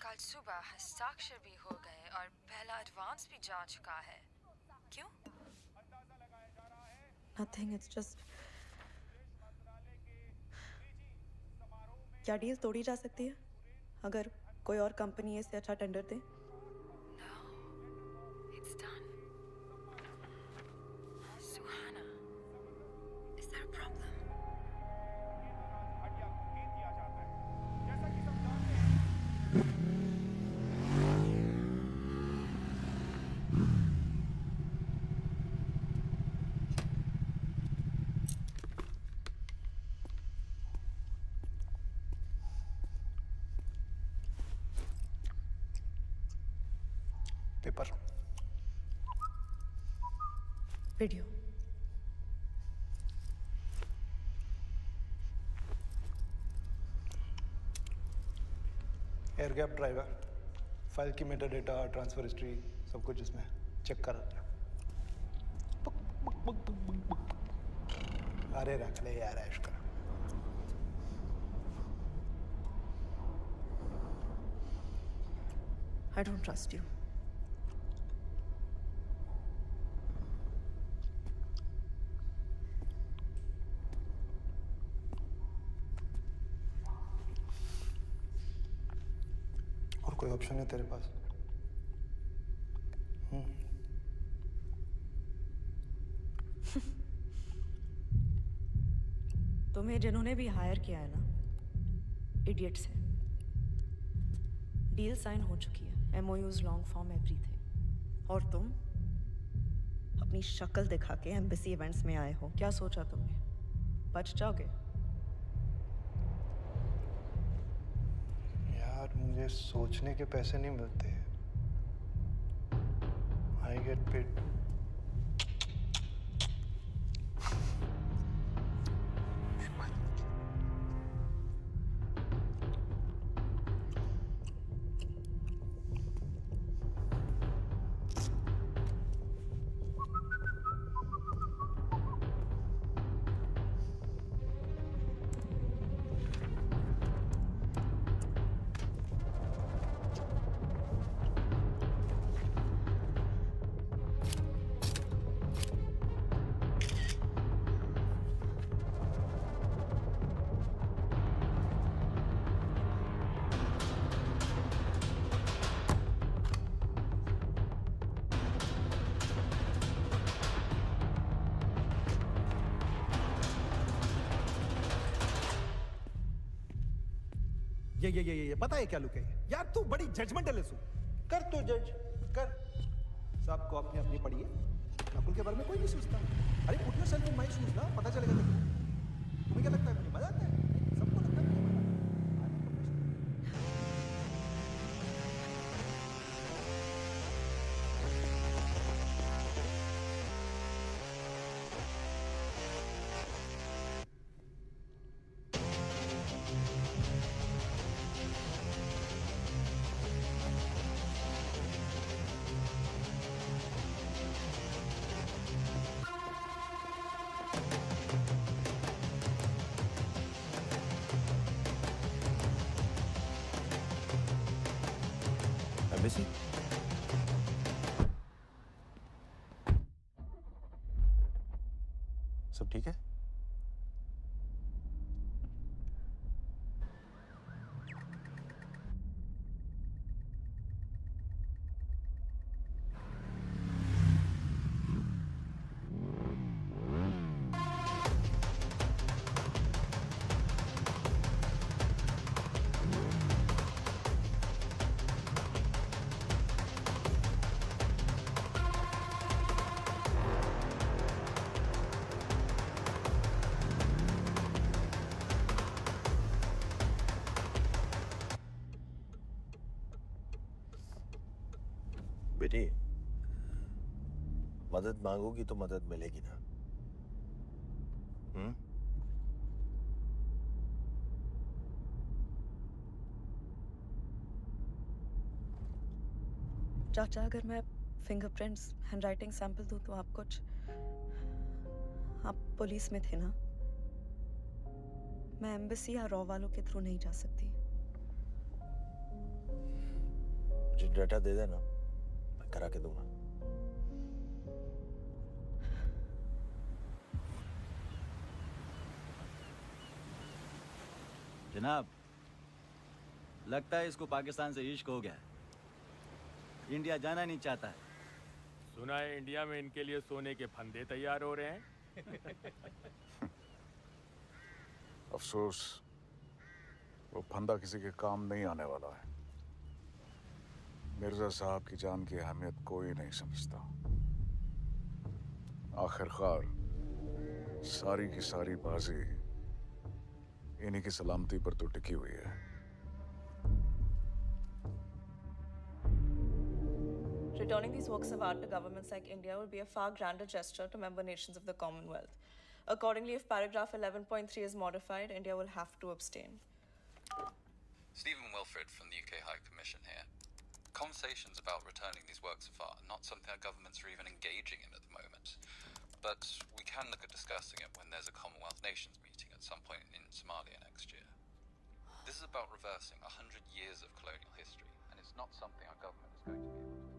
कल सुबह हस्ताक्षर भी हो गए और पहला एडवांस भी जा चुका है। क्यों? Nothing, it's just... क्या डील तोड़ी जा सकती है अगर कोई और कंपनी इससे अच्छा tender they? It's done. Suhana, is there a problem? Paper, video, air gap driver, file की मेटा डेटा, ट्रांसफर हिस्ट्री, सब कुछ इसमें चेक कर। अरे रख ले यार ऐश कर। I don't trust you. और कोई ऑप्शन है तेरे पास? तुम्हें जिन्होंने भी हायर किया है ना, इडियट्स हैं। डील साइन हो चुकी है, MOUs, लॉन्ग फॉर्म, एवरीथिंग। और तुम अपनी शक्ल दिखा के एम्बेसी इवेंट्स में आए हो। क्या सोचा तुमने? बच जाओगे? यार मुझे सोचने के पैसे नहीं मिलते। I get paid. ये पता है क्या लुक है? यार तू बड़ी जजमेंटल है। कर तू जज कर। सबको अपनी अपनी पड़ी है। नकुल के बारे में कोई नहीं सोचता। अरे put yourself in my shoes ना, पता चलेगा तेरे। तुम्हें क्या लगता है मुझे मजा आता है? सबको लगता है मुझे मजा। एम्बेसी? सब ठीक है? बेटी, मदद मांगोगी तो मदद मिलेगी ना? चाचा, अगर मैं फिंगरप्रिंट्स, हैंडराइटिंग सैंपल दूं तो आप पुलिस में थे ना? मैं एम्बेसी या रॉ वालों के थ्रू नहीं जा सकती। मुझे डाटा दे देना, मैं करा के दूंगा। जनाब, लगता है इसको पाकिस्तान से इश्क हो गया है। इंडिया जाना नहीं चाहता है। सुना है इंडिया में इनके लिए सोने के फंदे तैयार हो रहे हैं। अफसोस, वो फंदा किसी के काम नहीं आने वाला है। मिर्जा साहब की जान की अहमियत कोई नहीं समझता। आखिरकार सारी की सारी बाजी इन्हीं की सलामती पर तो टिकी हुई है। Returning these works of art to governments like India would be a far grander gesture to member nations of the Commonwealth. Accordingly, if paragraph 11.3 is modified, India will have to abstain. Stephen Wilfred from the UK High Commission here. Conversations about returning these works of art are not something our governments are even engaging in at the moment. But we can look at discussing it when there's a Commonwealth Nations meeting at some point in Somalia next year. This is about reversing 100 years of colonial history, and it's not something our government is going to be able to achieve.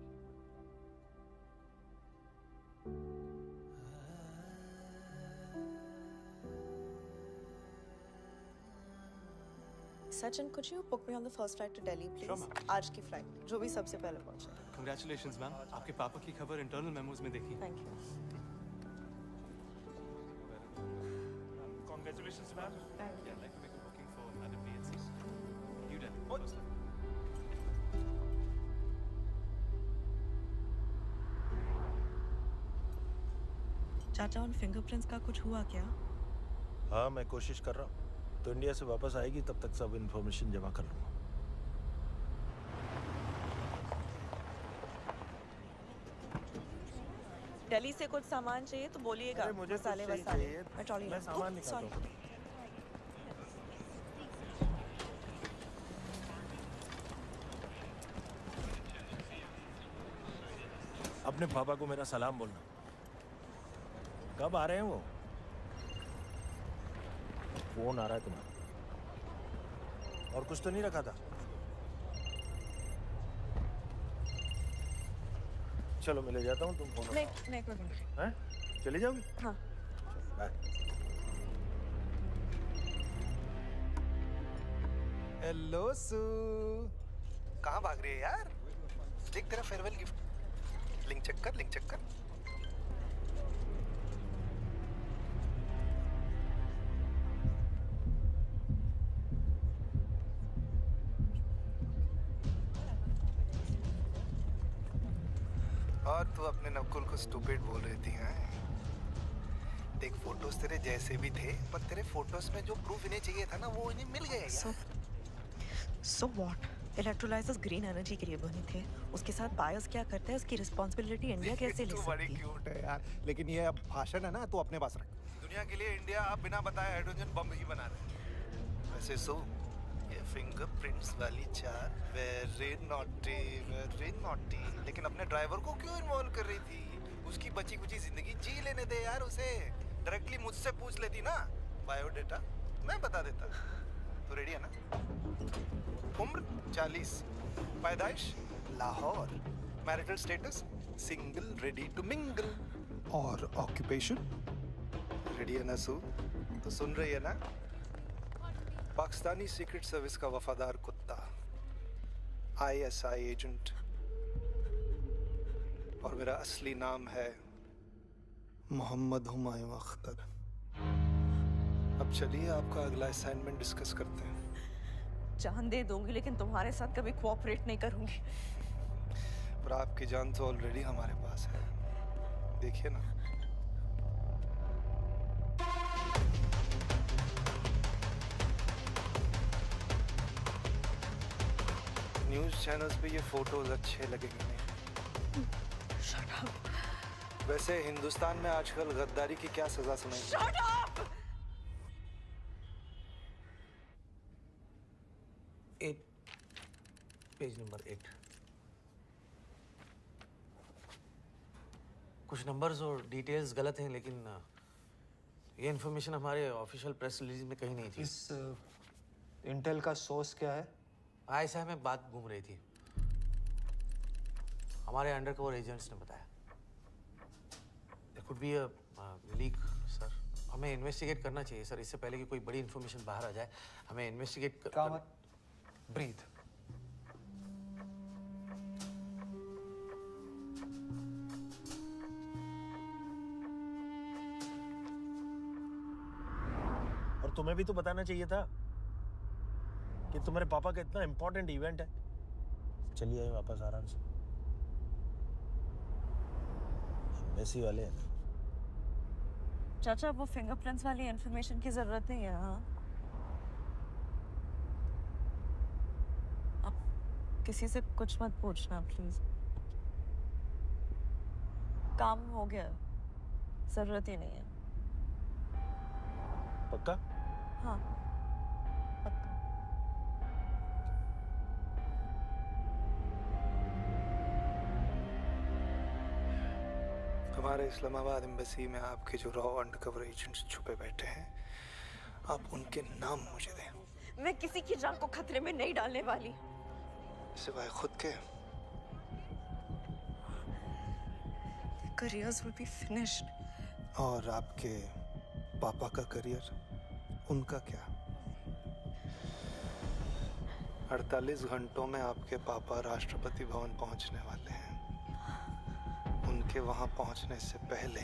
Sachin, could you book me on the first flight to Delhi, please? Sure, ma'am. आज की flight, जो भी सबसे पहले पहुंचे। Congratulations, ma'am. आपके पापा की खबर इंटरनल मेमोज में देखी। Thank you. Congratulations, ma'am. Thank you. I'd like to make a booking for Madam B&C. New Delhi. First flight. चाचा उन फिंगरप्रिंट्स का कुछ हुआ क्या? हाँ, मैं कोशिश कर रहा हूँ। तो इंडिया से वापस आएगी तब तक सब इन्फॉर्मेशन जमा कर लूँगा। दिल्ली से कुछ सामान चाहिए तो बोलिएगा। अरे मुझे मसाले कुछ वसाले। चाहिए। मैं ट्रॉली मैं सामान निकालता हूँ। अपने पापा को मेरा सलाम बोलना। कब आ रहे हैं वो? फोन आ रहा है तुम्हारा। और कुछ तो नहीं रखा था? चलो मैं ले जाता हूँ, तुम फोन नहीं कोई नहीं। हैं? चली जाओगी? हाँ। बाय। हेलो सू, कहाँ भाग रही है यार? देख तेरा फेयरवेल गिफ्ट। लिंक चेक कर, लिंक चेक कर। और तू अपने नकुल को स्टूपिड बोल रही थी, हैं? देख फोटोज तेरे जैसे भी थे, पर तेरे फोटोज में जो प्रूफ इन्हें चाहिए था ना, वो इन्हें मिल गया यार। So what? Electrolysers green energy के लिए बने थे। उसके साथ बायोस क्या करता है, उसकी रिस्पांसिबिलिटी इंडिया कैसे ले तू बड़ी सकती है? क्यूट है यार, लेकिन ये अब भाषण है ना, तू अपने पास रख। दुनिया के लिए इंडिया अब बिना बताए हाइड्रोजन बम ही बना रहा है। वैसे सो ये फिंगरप्रिंट्स वाली चार वेरी नॉटी, लेकिन अपने ड्राइवर को क्यों इन्वॉल्व कर रही थी? उसकी बची कुची जिंदगी जी लेने दे यार उसे। डायरेक्टली मुझसे पूछ लेती ना बायोडेटा, मैं बता देता। तो रेडी है ना? उम्र 40, पैदाइश Lahore, marital status single ready to mingle, और ऑक्यूपेशन रेडी है ना सू? तो सुन रही है ना? पाकिस्तानी सीक्रेट सर्विस का वफादार कुत्ता, ISI एजेंट, और मेरा असली नाम है मोहम्मद हुमायूं अख्तर। अब चलिए आपका अगला असाइनमेंट डिस्कस करते हैं। जान दे दूंगी लेकिन तुम्हारे साथ कभी कोऑपरेट नहीं करूंगी। पर आपकी जान तो ऑलरेडी हमारे पास है, देखिए ना। न्यूज़ चैनल्स पे ये फोटोज अच्छे लगेंगे नहीं। Shut up. वैसे हिंदुस्तान में आजकल गद्दारी की क्या सजा सुनाई? Shut up! Page number 8। कुछ नंबर्स और डिटेल्स गलत हैं, लेकिन ये इन्फॉर्मेशन हमारे ऑफिशियल प्रेस रिलीज में कहीं नहीं थी। इस इंटेल का सोर्स क्या है? ISI में बात घूम रही थी, हमारे अंडरकवर एजेंट्स ने बताया। There could be a leak sir. हमें इन्वेस्टिगेट करना चाहिए सर, इससे पहले कि कोई बड़ी इन्फॉर्मेशन बाहर आ जाए। हमें इन्वेस्टिगेट ब्रीथ। और तुम्हें भी तो बताना चाहिए था कि तुम्हारे पापा का इतना इंपॉर्टेंट इवेंट है। चलिए वापस आराम से। एम्बेसी वाले हैं। चाचा वो फिंगरप्रिंट्स वाली इंफॉर्मेशन की जरूरत नहीं है। हाँ, आप किसी से कुछ मत पूछना प्लीज। काम हो गया, जरूरत ही नहीं है। पक्का? हाँ पक्का। हमारे इस्लामाबाद एम्बेसी में आपके जो रॉ अंडरकवर एजेंट्स छुपे बैठे हैं, आप उनके नाम मुझे दें। मैं किसी की जान को खतरे में नहीं डालने वाली, सिवाय खुद के। Careers will be finished. और आपके पापा का करियर, उनका क्या? 48 घंटों में आपके पापा राष्ट्रपति भवन पहुंचने वाले हैं। उनके वहां पहुंचने से पहले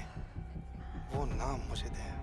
वो नाम मुझे दें।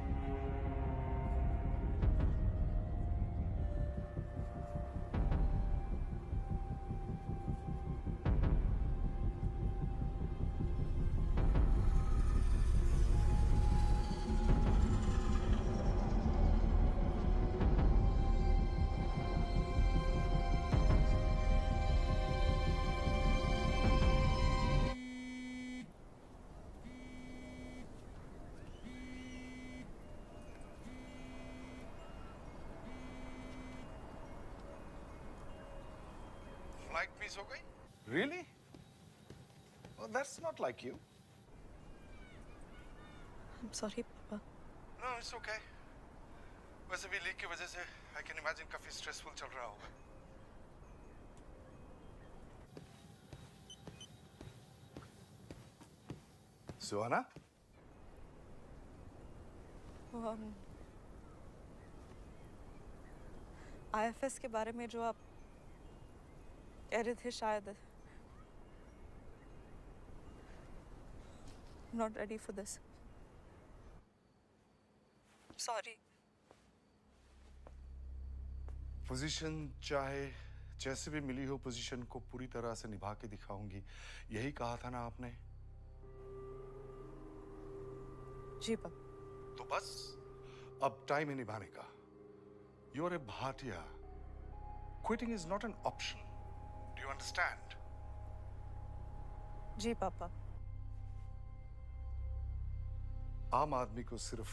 फ्लाइट मिस हो गई? Really? Oh, that's not like you. I'm sorry, पापा. No, it's okay. वैसे भी लीक की वजह से I can imagine काफी स्ट्रेसफुल चल रहा होगा. सुहाना? IFS के बारे में जो आप कह रहे थे शायद I'm not ready for this. Sorry. Position चाहे जैसे भी मिली हो, पोजीशन को पूरी तरह से निभा के दिखाऊंगी, यही कहा था ना आपने? जी पापा. तो बस अब टाइम है निभाने का. You are a Bhatia. Quitting is not an option. Do you understand? जी पापा. आम आदमी को सिर्फ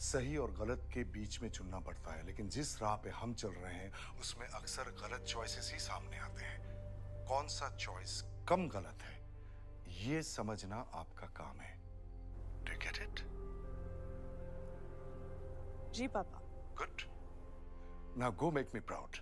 सही और गलत के बीच में चुनना पड़ता है, लेकिन जिस राह पे हम चल रहे हैं उसमें अक्सर गलत चॉइसेस ही सामने आते हैं. कौन सा चॉइस कम गलत है, ये समझना आपका काम है. Do you get it? जी पापा. Good. Now go make me proud.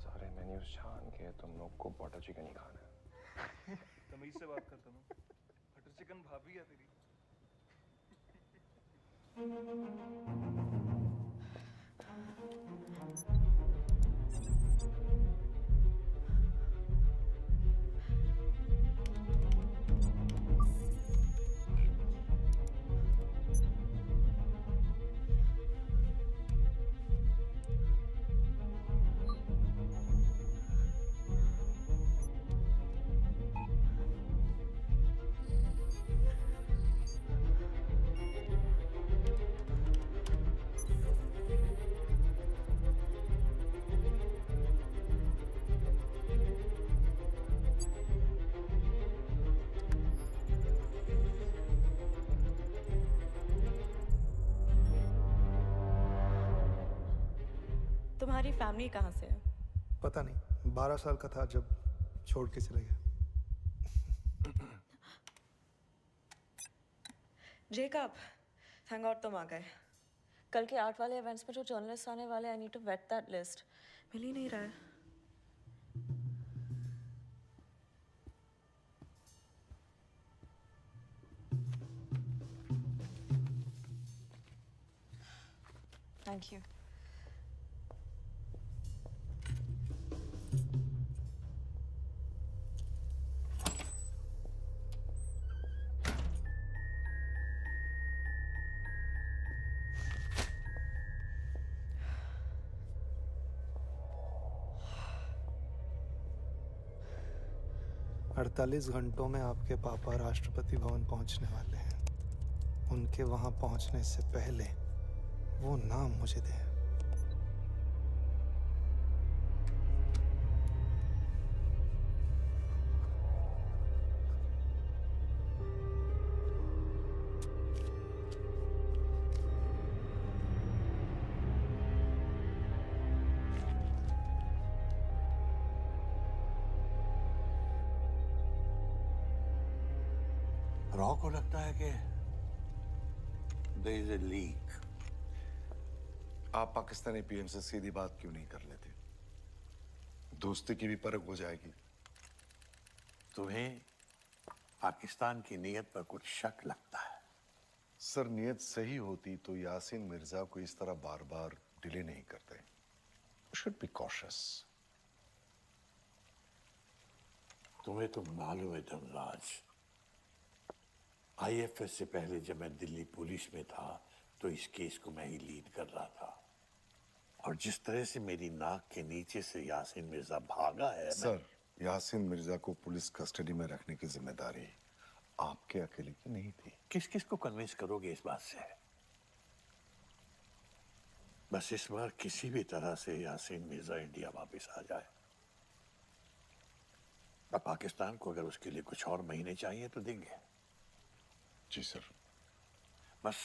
सारे मेन्यूज छान के तुम लोग को बटर चिकन ही खाना है. तमीज से बात करता हूँ. बटर चिकन भाभी है तेरी. तुम्हारी फैमिली कहाँ से है? पता नहीं, 12 साल का था जब छोड़ के चले गए. जेकब, थैंक गॉड तुम आ गए. कल के आर्ट वाले इवेंट्स में जो जर्नलिस्ट आने वाले, I need to wait that list. मिल ही नहीं रहा है. Thank you. अड़तालीस घंटों में आपके पापा राष्ट्रपति भवन पहुंचने वाले हैं. उनके वहां पहुंचने से पहले वो नाम मुझे दे. रॉ को लगता है कि there is a leak. आप पाकिस्तानी पीएम से सीधी बात क्यों नहीं कर लेते? दोस्ती की भी परख हो जाएगी. तुम्हें पाकिस्तान की नीयत पर कुछ शक लगता है? सर, नीयत सही होती तो यासीन मिर्जा को इस तरह बार बार डिले नहीं करते. Should be cautious. तुम्हें तो मालूम है धनराज, IFS से पहले जब मैं दिल्ली पुलिस में था तो इस केस को मैं ही लीड कर रहा था. और जिस तरह से मेरी नाक के नीचे से यासीन मिर्जा भागा है. सर, यासीन मिर्जा को पुलिस कस्टडी में रखने की जिम्मेदारी आपके अकेले की नहीं थी. किस किस को कन्विंस करोगे इस बात से? बस इस बार किसी भी तरह से यासीन मिर्जा इंडिया वापस आ जाए. अब पाकिस्तान को अगर उसके लिए कुछ और महीने चाहिए तो देंगे। जी सर। बस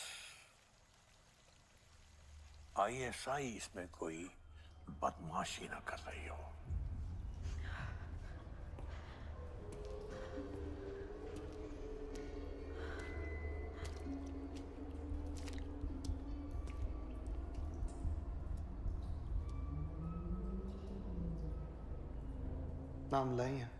ISI इसमें कोई बदमाशी ना कर रही हो। नाम लाई है।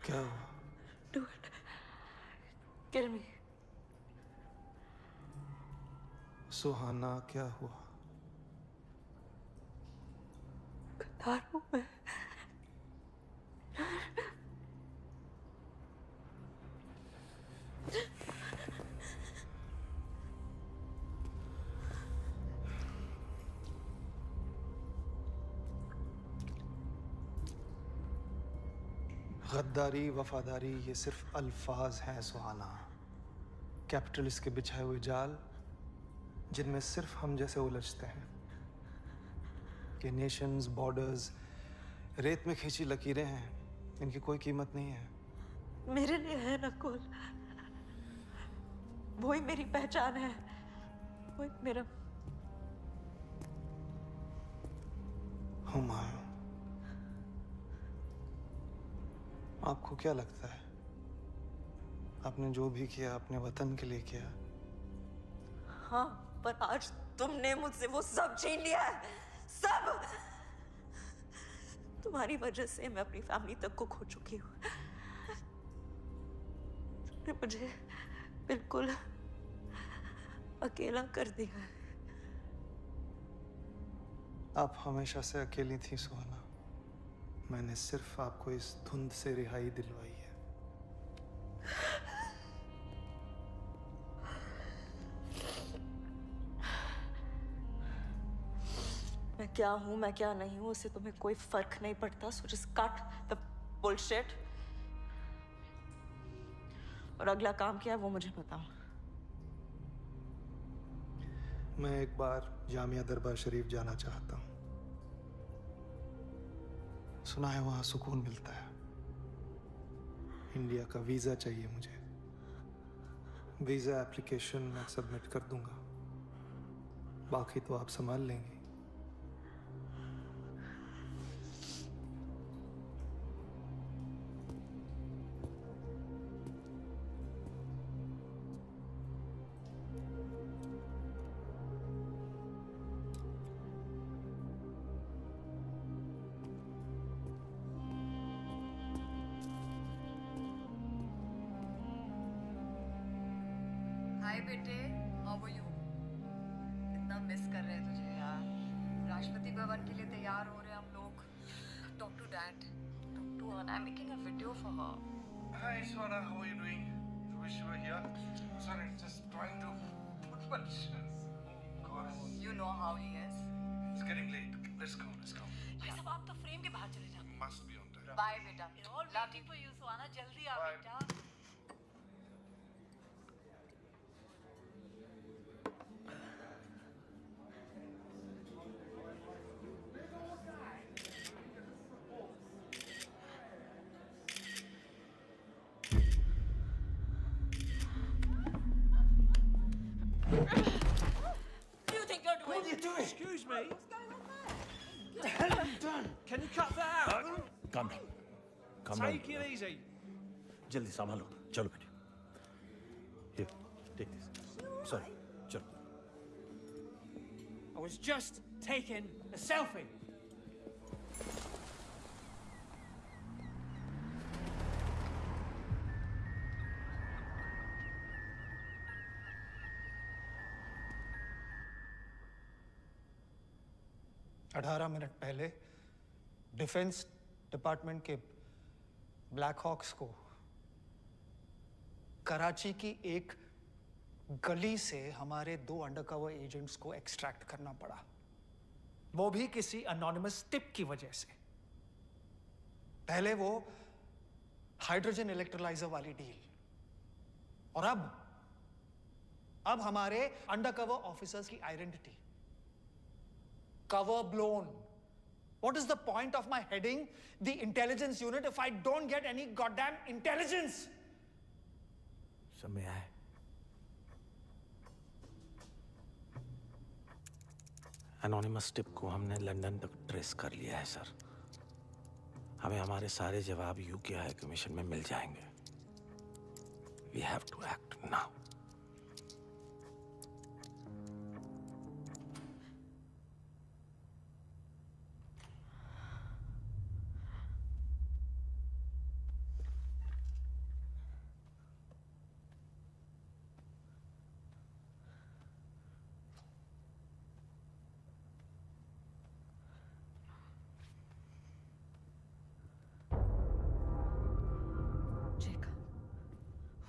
क्या हुआ? Do it. Kill me. सुहाना, क्या हुआ? गद्दार हूं मैं। गद्दारी, वफादारी ये सिर्फ अल्फाज हैं सुहाना। कैपिटलिस्ट के बिछाए हुए जाल जिनमें सिर्फ हम जैसे उलझते हैं। कि नेशंस, बॉर्डर्स रेत में खींची लकीरें हैं, इनकी कोई कीमत नहीं है। मेरे लिए है नकुल, वही मेरी पहचान है, वही मेरा हुमायूं। आपको क्या लगता है आपने जो भी किया अपने वतन के लिए किया? हाँ, पर आज तुमने मुझसे वो सब छीन लिया है, सब। तुम्हारी वजह से मैं अपनी फैमिली तक को खो चुकी हूँ। तुमने मुझे बिल्कुल अकेला कर दिया है। आप हमेशा से अकेली थी सुहाना। मैंने सिर्फ आपको इस धुंध से रिहाई दिलवाई है। मैं क्या हूं, मैं क्या नहीं हूं, उससे तुम्हें कोई फर्क नहीं पड़ता। So just cut the bullshit। और अगला काम क्या है वो मुझे बताओ। मैं एक बार जामिया दरबार शरीफ जाना चाहता हूँ। सुना है वहां सुकून मिलता है। इंडिया का वीजा चाहिए मुझे। वीजा एप्लीकेशन मैं सबमिट कर दूंगा, बाकी तो आप संभाल लेंगे। हाय बेटे, हाउ आर यू? इतना मिस कर रहे हैं तुझे यार। राष्ट्रपति भवन के लिए तैयार हो रहे हैं हम लोग। Talk to dad, talk to her. I am making a video for her. Hi, Swara. How are you doing? I wish you were here. Sorry, just trying to put my shoes. Oh, God. You know how he is. It's getting late. Let's go. Let's go. ये सब आप तो frame के बाहर चले जाओ। Must be on time. Bye बेटा। All waiting for you, Suhana, जल्दी आ बेटा। Excuse me. What the hell have you done? Can you cut that out? Calm down. Calm Take down. it easy. जल्दी संभालो। चलो बेटे। Here, take this. Sorry. चलो। I was just taking a selfie. 18 minute पहले defence department के black hawks को कराची की एक गली से हमारे 2 अंडरकवर एजेंट्स को एक्सट्रैक्ट करना पड़ा, वो भी किसी अनोनिमस टिप की वजह से। पहले वो हाइड्रोजन इलेक्ट्रोलाइजर वाली डील, और अब हमारे अंडरकवर ऑफिसर्स की identity cover blown. What is the point of my heading the intelligence unit if I don't get any goddamn intelligence? समय आए। एनोनिमस टिप को हमने लंदन तक ट्रेस कर लिया है सर। हमें हमारे सारे जवाब यूके हाई कमीशन में मिल जाएंगे। We have to act now.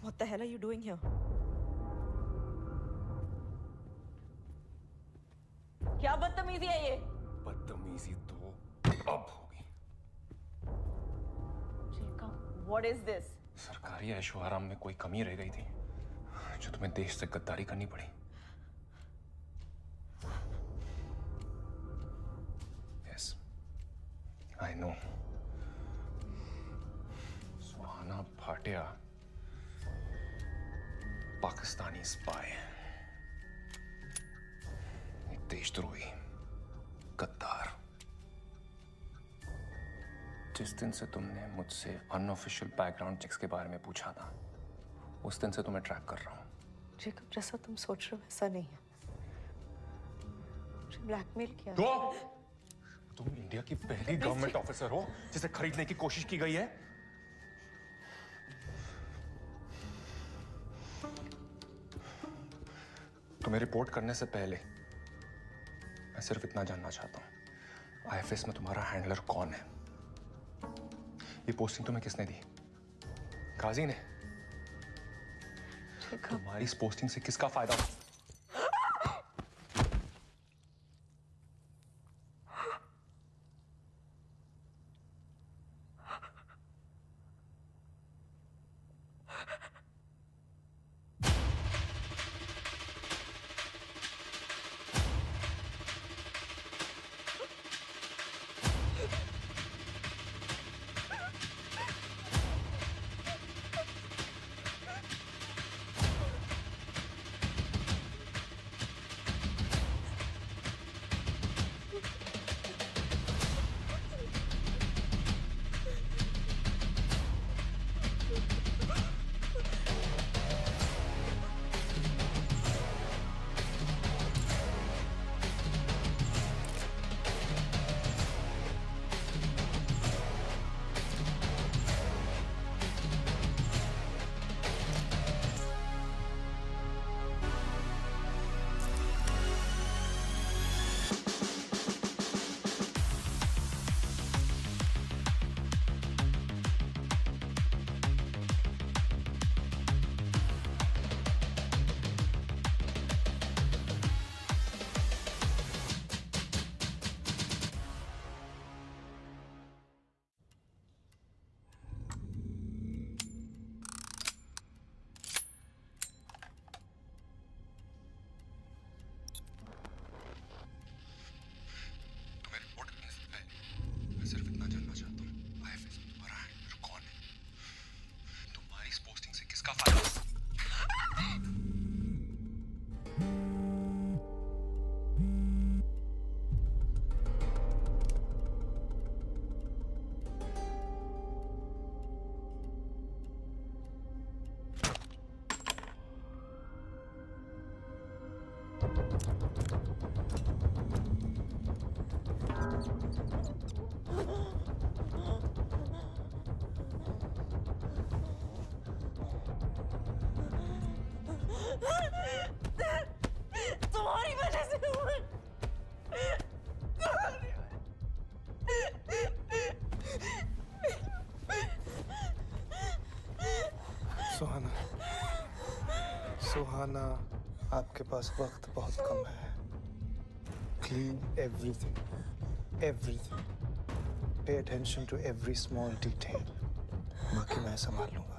What the hell are you doing here? क्या बदतमीजी है ये? बदतमीजी तो अब होगी। What is this? सरकारी ऐशो आराम में कोई कमी रह गई थी जो तुम्हें देश से गद्दारी करनी पड़ी। Yes, I know. Suhana Bhatia Pakistani spy, एक देशद्रोही, गद्दार। जिस दिन से तुमने मुझसे अनऑफिशियल बैकग्राउंड चेक्स के बारे में पूछा था, उस दिन से तुम्हें ट्रैक कर रहा हूं। जेकब, जैसा तुम सोच रहे हो वैसा नहीं है। मुझे ब्लैकमेल किया। तुम इंडिया की पहली गवर्नमेंट ऑफिसर हो जिसे खरीदने की कोशिश की गई है। तुम्हें रिपोर्ट करने से पहले मैं सिर्फ इतना जानना चाहता हूं, आईएफएस में तुम्हारा हैंडलर कौन है? ये पोस्टिंग तुम्हें किसने दी? गाजी ने? तुम्हारी इस पोस्टिंग से किसका फायदा? तुम्हारी वजह से हुआ। आपके पास वक्त बहुत कम है। Clean everything. Everything. Pay attention to every small detail. बाकी मैं संभाल लूंगा।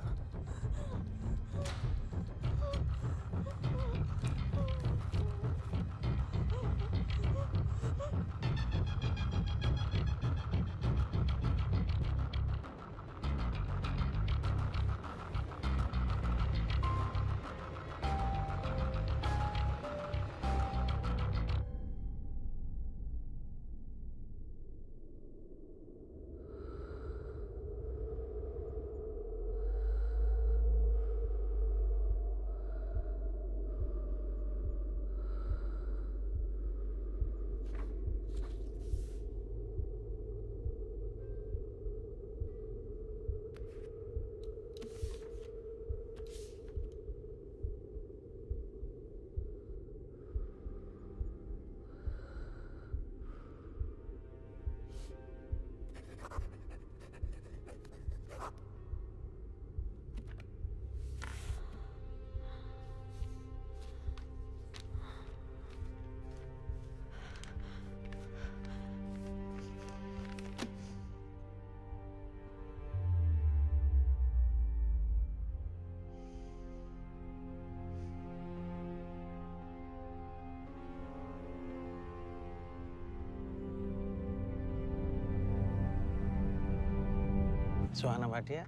सुहाना भाटिया,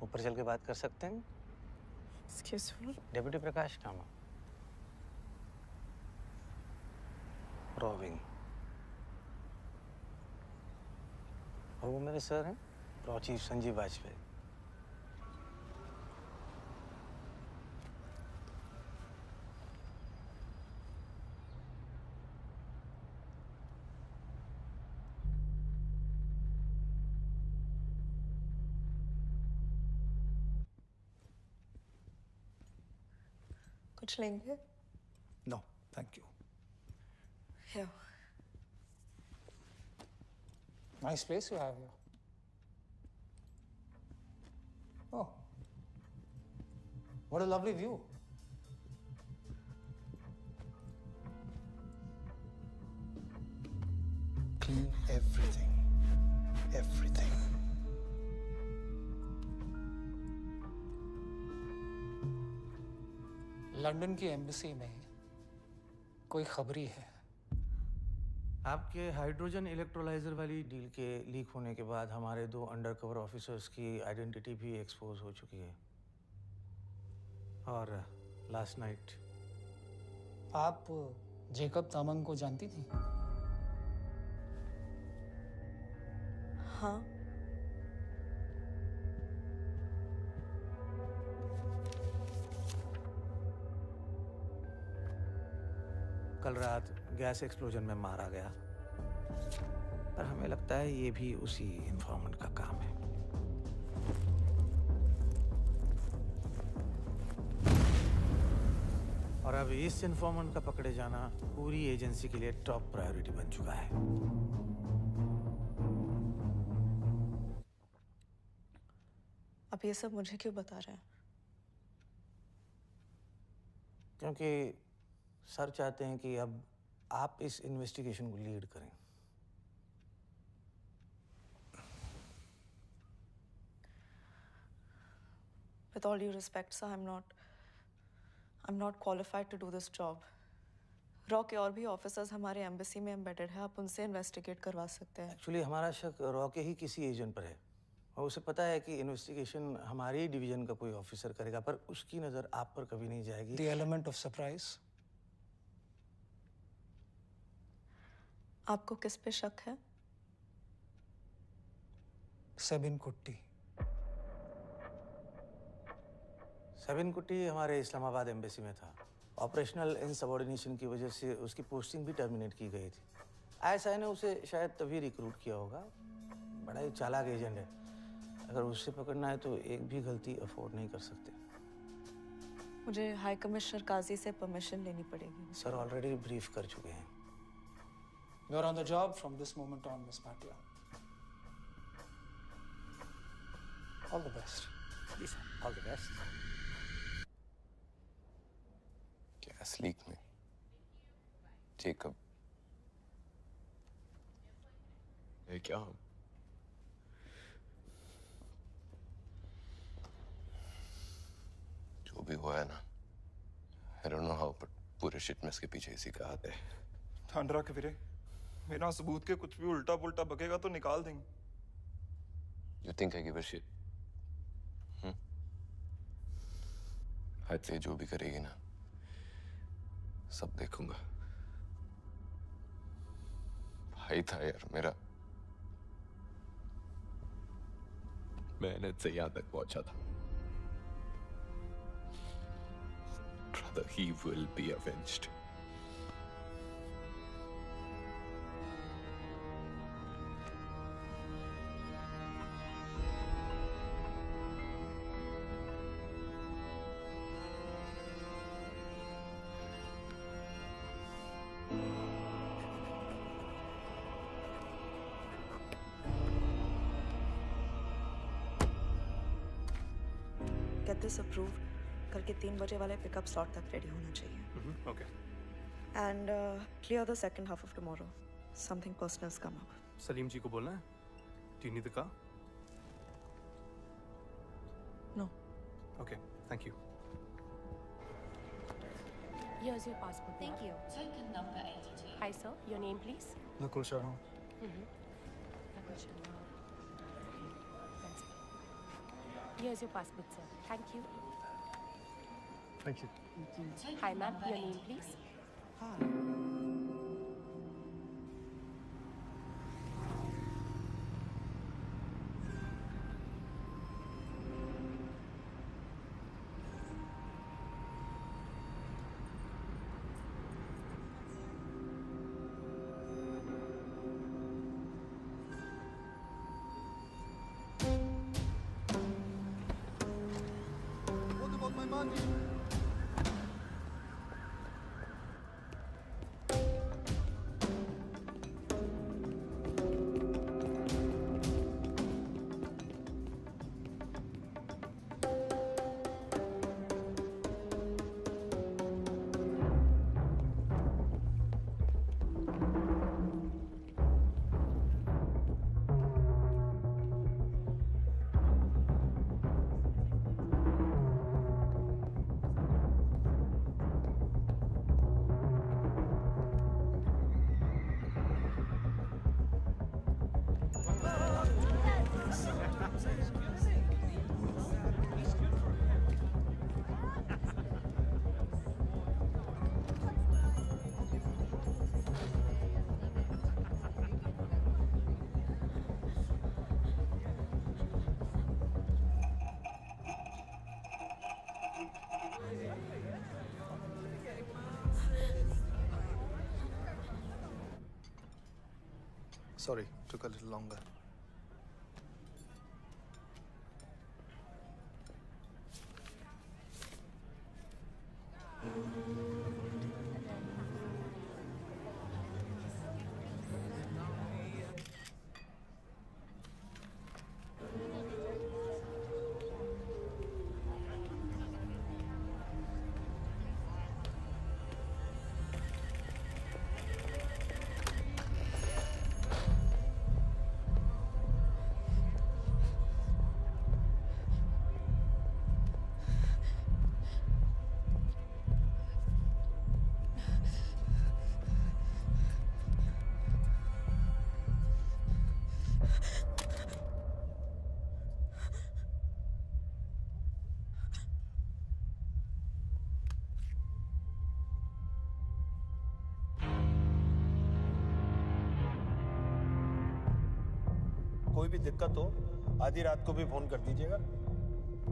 ऊपर चल के बात कर सकते हैं? Excuse me? डेप्यूटी प्रकाश नामा। रॉबिंग। और वो मेरे सर हैं, रॉ चीफ संजीव वाजपेयी। कुछ लेंगे? No, thank you. Here. Nice place you have here. Oh, what a lovely view. Clean everything. Everything. London की एम्बेसी में कोई खबरी है। आपके हाइड्रोजन इलेक्ट्रोलाइजर वाली डील के लीक होने के बाद हमारे 2 अंडरकवर ऑफिसर्स की आइडेंटिटी भी एक्सपोज हो चुकी है। और लास्ट नाइट आप जेकब तामंग को जानती थी? हाँ। कल रात गैस एक्सप्लोजन में मारा गया, पर हमें लगता है ये भी उसी इन्फॉर्मेंट का काम है। और अब इस इन्फॉर्मेंट का पकड़े जाना पूरी एजेंसी के लिए टॉप प्रायोरिटी बन चुका है। आप ये सब मुझे क्यों बता रहे हैं? क्योंकि सर चाहते हैं कि अब आप इस इन्वेस्टिगेशन को लीड करें। With all due respect, sir, I'm not qualified to do this job. Raw के और भी ऑफिसर्स हमारे एम्बेसी में एम्बेडेड है, आप उनसे इन्वेस्टिगेट करवा सकते हैं। एक्चुअली हमारा शक रॉ के ही किसी एजेंट पर है और उसे पता है कि इन्वेस्टिगेशन हमारे डिवीजन का कोई ऑफिसर करेगा, पर उसकी नजर आप पर कभी नहीं जाएगी। The element of surprise. आपको किस पे शक है? सेबिन कुट्टी। सेबिन कुट्टी हमारे इस्लामाबाद एम्बेसी में था। ऑपरेशनल इनसबऑर्डिनेशन की वजह से उसकी पोस्टिंग भी टर्मिनेट की गई थी। आईएसआई ने उसे शायद तभी रिक्रूट किया होगा। बड़ा ही चालाक एजेंट है। अगर उससे पकड़ना है तो एक भी गलती अफोर्ड नहीं कर सकते। मुझे हाई कमिश्नर काजी से परमिशन लेनी पड़ेगी। सर ऑलरेडी ब्रीफ कर चुके हैं। You're on the job from this moment on, Miss Bhatia. All the best. Please, all the best. असलीक में जेकब। ये क्या? जो भी हुआ है ना, I don't know how, but पूरे शिट में इसके पीछे इसी का हाथ है। ध्यान रख वीरे, बिना सबूत के कुछ भी उल्टा पुल्टा बकेगा तो निकाल देंगे। You think I give a shit? हद से जो भी करेगी ना, सब देखूंगा। भाई था यार मेरा, मेहनत से यहां तक पहुंचा था। Brother, he will be avenged. Get this approved. कल के 3 बजे वाले पिकअप स्लॉट तक रेडी होना चाहिए। Okay. And clear the second half of tomorrow. Something personal's come up. Salim जी को बोलना है? Do you need the car? No. Okay, thank you. Here's your passport. Thank you. Token number 82. Hi, sir. Your name, please. Nakul Sharma. Nakul Sharma. That's it. Here's your passport, sir. Thank you. Thank you. Hi, ma'am. Your name, please. What about my money? Sorry, took a little longer. कोई भी दिक्कत हो आधी रात को भी phone कर दीजिएगा।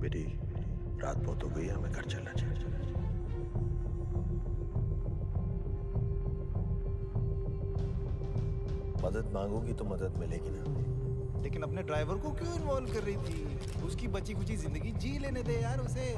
बेटी, रात बहुत हो गई है, हमें घर चलना चाहिए। मदद मांगोगी तो मदद मिलेगी ना। लेकिन अपने ड्राइवर को क्यों इन्वॉल्व कर रही थी? उसकी बची खुची जिंदगी जी लेने दे यार उसे।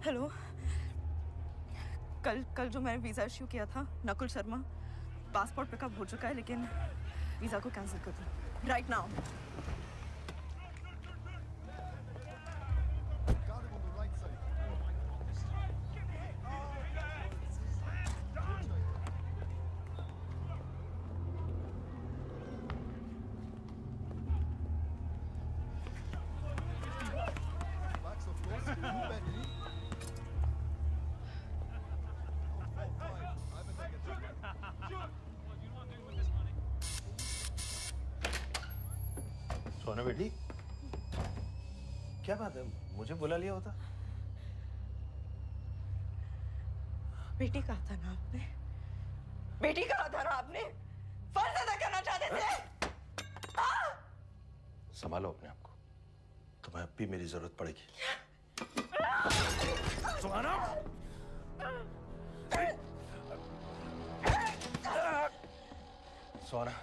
हेलो, कल जो मैंने वीज़ा इश्यू किया था, नकुल शर्मा, पासपोर्ट पिकअप हो चुका है, लेकिन वीज़ा को कैंसिल कर दो राइट नाउ। सोना बेटी, क्या बात है? मुझे बुला लिया होता। बेटी कहा था ना आपने, बेटी कहा था ना आपने, फर्ज अदा करना चाहते थे। संभालो अपने आप को, तुम्हें अब भी मेरी जरूरत पड़ेगी। सुहाना! सोना,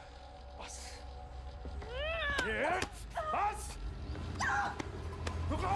बस। बस! रुको!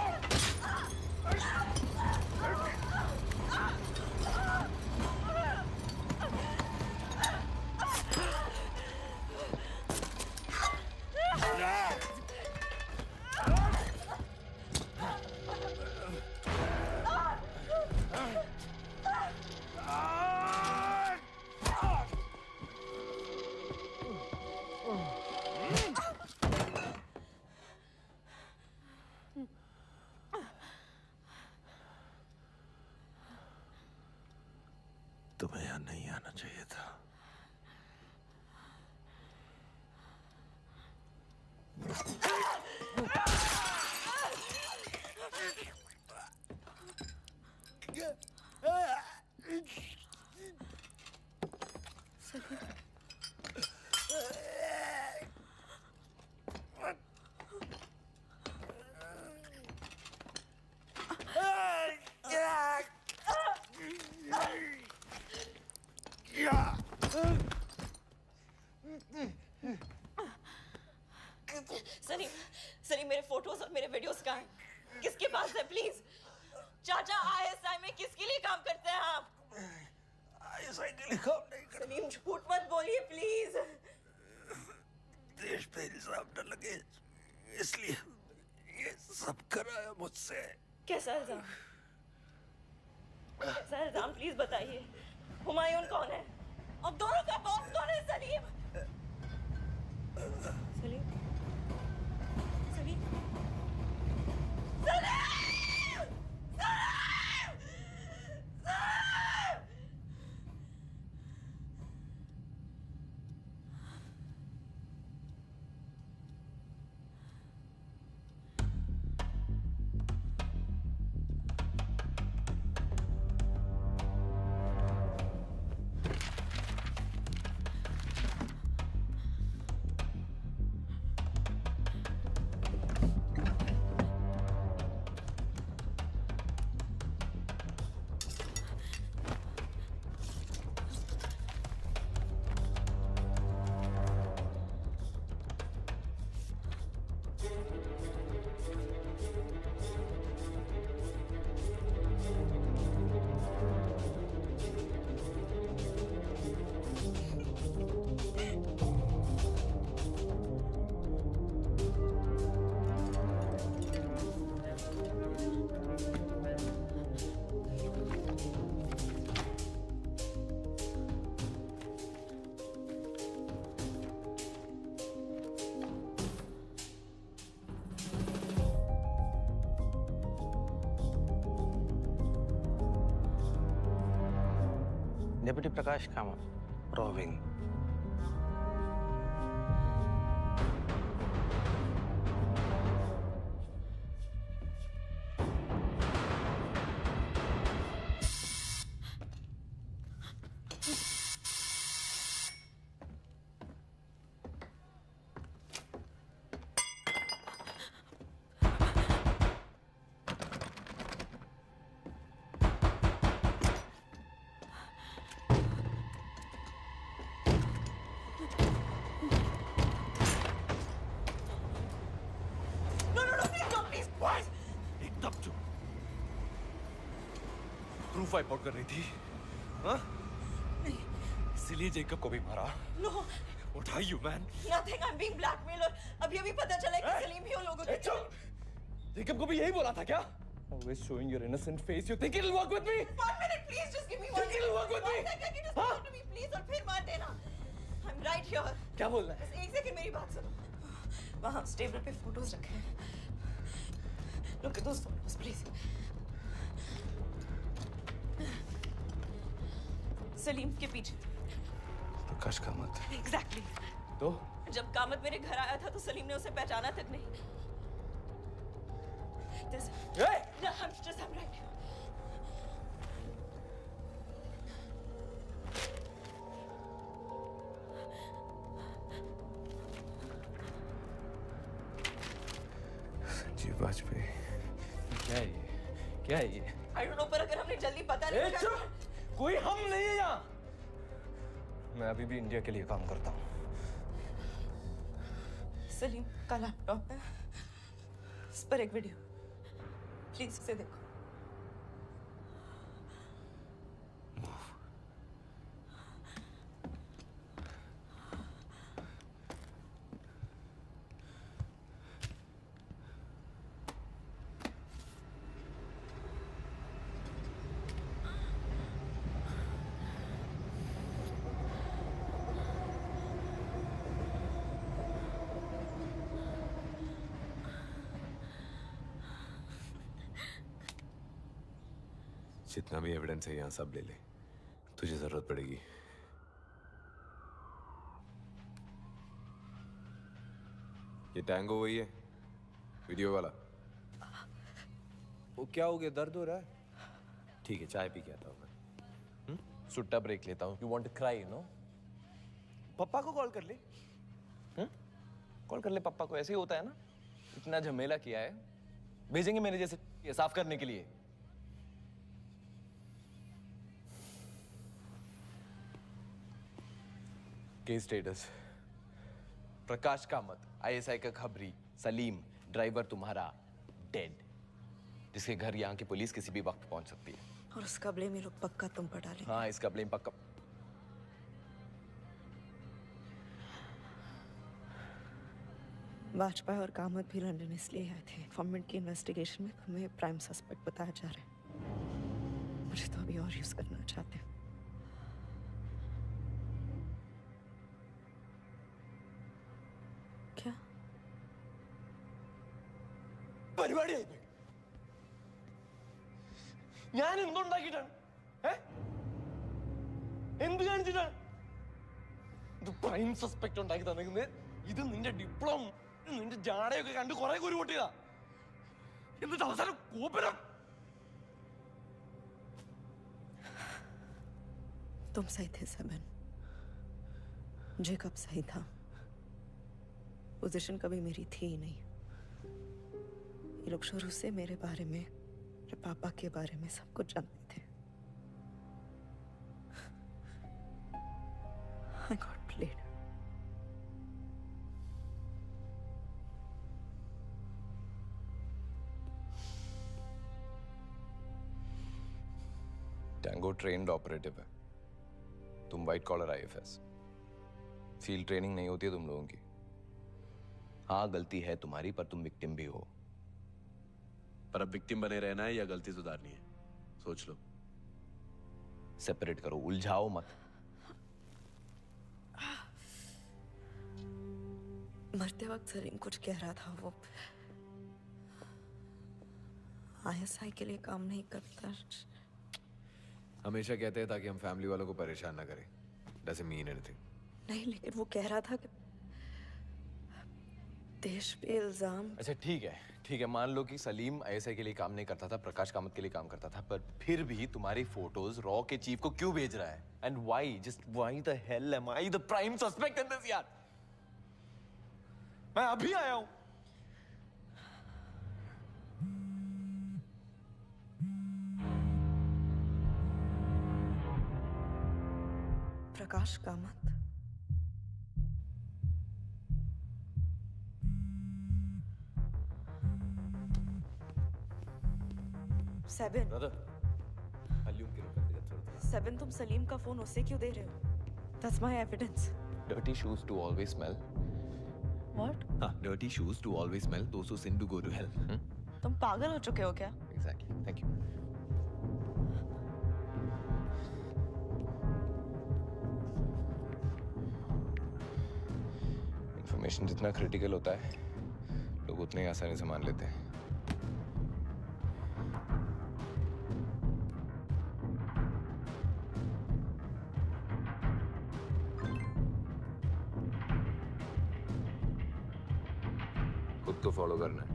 तुम्हें यहाँ नहीं आना चाहिए था। सनी, मेरे फोटोज और मेरे वीडियोस कहाँ हैं? किसके पास है? प्लीज चाचा, आईएसआई में किसके लिए काम करते हैं आप? आईएसआई के लिए काम नहीं करता। सलीम, झूठ मत बोलिए प्लीज। देश पे इल्जाम न लगे इसलिए ये सब कराया मुझसे। कैसा इल्जाम? कैसा इल्जाम, प्लीज बताइए। हुमायूं कौन है? अब दोनों का बॉस कौन है? Salim, Salim, Salim, Salim, deputy Prakash Kamat, roving. Proof wipe out कर रही थी, हाँ? इसलिए जेकब को भी मारा। No. What are you, man? Nothing. I'm being blackmailed और अभी पता चला कि सलीम भी उन लोगों के। जेकब को भी यही बोला था क्या? Always showing your innocent face. You think it'll work with me? 1 minute, please. Just give me 1 minute. It'll work with me. 1 second. Just listen to me, please. और फिर मान देना। I'm right here. क्या बोलना है? बस 1 सेकंड मेरी बात सुनो। वहाँ टेबल पे फोटोज रखे हैं। Look at those photos, please. Salim के पीछे। प्रकाश कामत। Exactly. तो? जब कामत मेरे घर आया था तो सलीम ने उसे पहचाना तक नहीं। Hey! No, I'm right here. Sanjeev Vajpayee. क्या है ये? क्या है ये? I don't know, पर अगर हमने जल्दी पता नहीं किया। कोई हम नहीं है यहाँ। मैं अभी भी इंडिया के लिए काम करता हूँ। सलीम का लैपटॉप है। इस पर एक वीडियो। प्लीज इसे देखो। जितना भी एविडेंस है यहाँ सब ले ले, तुझे जरूरत पड़ेगी। ये टैंगो वही है, वीडियो वाला। वो क्या हो गया? दर्द हो रहा है? ठीक है, चाय पी के आता हूँ मैं। सुट्टा ब्रेक लेता हूँ। You want to cry, you know? पप्पा को कॉल कर ले। कॉल कर ले पप्पा को, ऐसे ही होता है ना। इतना झमेला किया है, भेजेंगे मेरे जैसे ये साफ करने के लिए। केस स्टेटस: प्रकाश कामत, आईएसआई का खबरी, सलीम ड्राइवर तुम्हारा, डेड। जिसके घर यहाँ की पुलिस किसी भी वक्त पहुंच सकती है। और उसका ब्लेम ये लोग पक्का तुम पर डालेंगे। हाँ, इसका ब्लेम पक्का। वाजपेयी और कामत भी लंदन इसलिए आए थे। गवर्नमेंट की इन्वेस्टिगेशन में तुम्हें प्राइम सस्पेक्ट बताया जा रहा है। मुझे तो अभी और यूज करना चाहते हैं। क्या പരിപാടി ആയി? ഞാൻ എന്തുണ്ടാക്കിയിട്ടാണ്? എന്ത് കാണിച്ചിട്ടാണ്? ഇത് പ്രൈം സസ്പെക്ട് ഉണ്ടാക്കി തന്നിരിക്കുന്നത്. ഇത് നിന്റെ ഡിപ്ലോമ, നിന്റെ ജാടയൊക്കെ കണ്ട് കുറെ കുരു പൊട്ടിയതാ. എന്നിട്ട് അവസാനം കോപ്പരം. तुम सही थे सबन। जेकब सही था। पोजीशन कभी मेरी थी ही नहीं। ये लोग शुरू से मेरे बारे में, मेरे पापा के बारे में सब कुछ जानते थे। I got played. Tango trained operative है, तुम white collar IFS. Field training नहीं होती है तुम लोगों की। हाँ, गलती है तुम्हारी, पर तुम विक्टिम भी हो। पर अब विक्टिम बने रहना है या गलती सुधारनी है, सोच लो। सेपरेट करो, उलझाओ मत। मरते वक्त सलीम कुछ कह रहा था। वो आईएसआई के लिए काम नहीं करता। हमेशा कहते हैं ताकि हम फैमिली वालों को परेशान ना करें। Doesn't mean anything. नहीं, लेकिन वो कह रहा था कि देश पे इल्जाम। अच्छा ठीक है, मान लो कि सलीम आईएसआई के लिए काम नहीं करता था, प्रकाश कामत के लिए काम करता था, पर फिर भी तुम्हारी फोटोज रॉ के चीफ को क्यों भेज रहा है? And why, just why the hell am I the prime suspect in this यार? मैं अभी आया हूं। प्रकाश कामत, ब्रदर, वॉल्यूम गिरो। सेवन, तुम सलीम का फोन उसे क्यों दे रहे हो? That's my evidence. Dirty shoes do always smell. What? Dirty shoes do always smell. Those who sin do go to hell. तुम पागल हो चुके हो क्या? Exactly. Thank you. Information जितना critical होता है, लोग उतने ही आसानी से मान लेते हैं. खुद को फॉलो करना है.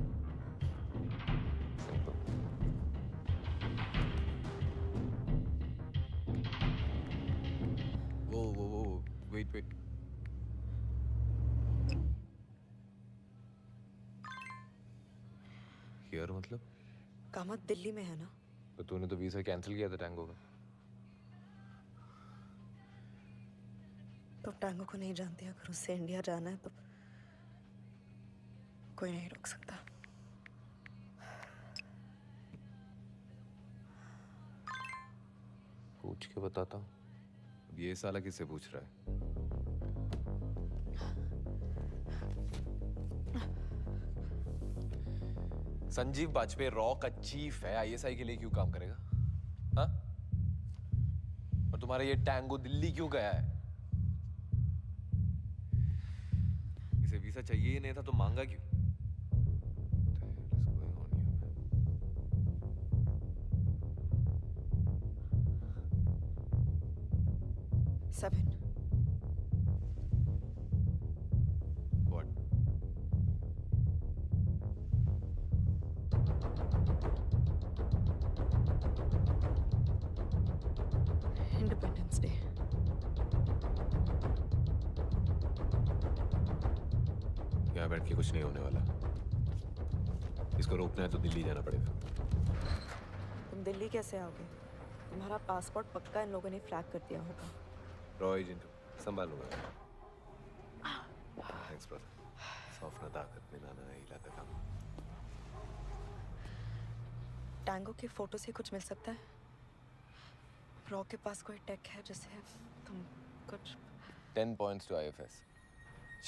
सिंपल. वो वेट. हियर मतलब? कामत दिल्ली में है ना? तो तूने तो वीजा कैंसिल किया था टैंगो का. तो टैंगो को नहीं जानते, अगर उससे इंडिया जाना है तो कोई नहीं रोक सकता. पूछ के बताता हूँ. अब ये साला किससे पूछ रहा है? संजीव बाजपेयी रॉ का चीफ है, आईएसआई के लिए क्यों काम करेगा? हाँ? और तुम्हारा ये टैंगो दिल्ली क्यों गया है? इसे वीजा चाहिए ही नहीं था तो मांगा क्यों? Seven. What? Independence Day. यहाँ बैठ के कुछ नहीं होने वाला. इसको रोकना है तो दिल्ली जाना पड़ेगा. तुम दिल्ली कैसे आओगे? तुम्हारा पासपोर्ट पक्का इन लोगों ने फ्लैग कर दिया होगा. रॉ एजेंट संभालूंगा. Thanks brother. सॉफ्ट ताकत में लाना है इलाका काम. टैंगो की फोटो से कुछ मिल सकता है? रॉ के पास कोई टेक है जिससे तुम कुछ 10 points to IFS.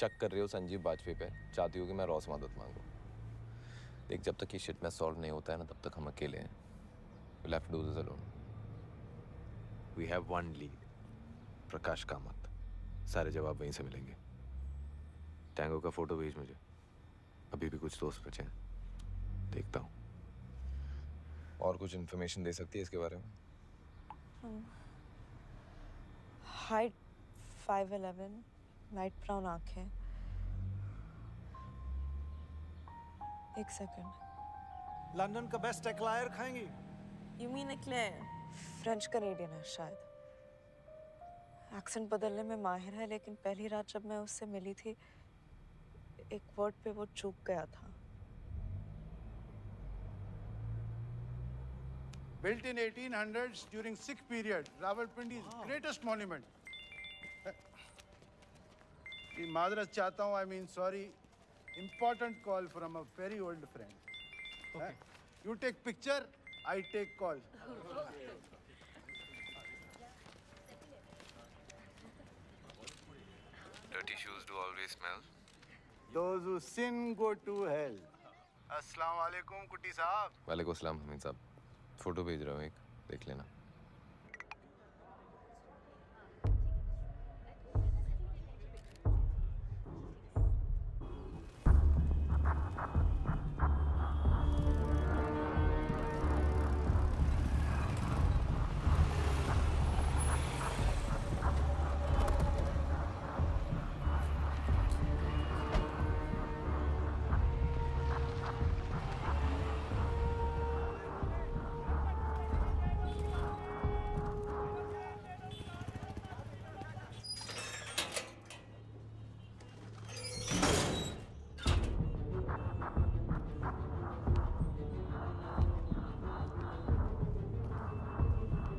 शक कर रहे हो संजीव बाजपेयी पे, चाहती हो कि मैं रॉ से मदद मांगू. देख, जब तक ये शिट में सॉल्व नहीं होता है ना, तब तक हम अकेले हैं. We'll have to do this alone. We have one lead. प्रकाश कामत. सारे जवाब वहीं से मिलेंगे. टैंगो का फोटो भेज मुझे. अभी भी कुछ दोस्त बचे हैं. देखता हूँ. और कुछ इन्फॉर्मेशन दे सकती है इसके बारे में? हाइट 5'11", लाइट ब्राउन आंखें. एक सेकंड. लंदन का बेस्ट एक्लायर खाएंगी? You mean eclair? French Canadian है शायद. एक्सेंट बदलने में माहिर है, लेकिन पहली रात जब मैं उससे मिली थी, एक वर्ड पे वो चूक गया था. Built in 1800s during Sikh period, Rawalpindi's greatest monument. मादरत चाहता हूँ, I mean sorry. Important call from a very old friend. Okay. You take picture, I take call. Dirty shoes do always smell. Those who sin go to hell. अस्सलाम वालेकुम कुट्टी साहब. वालेकुम अस्सलाम हमीद साहब. Photo भेज रहा हूँ एक, देख लेना.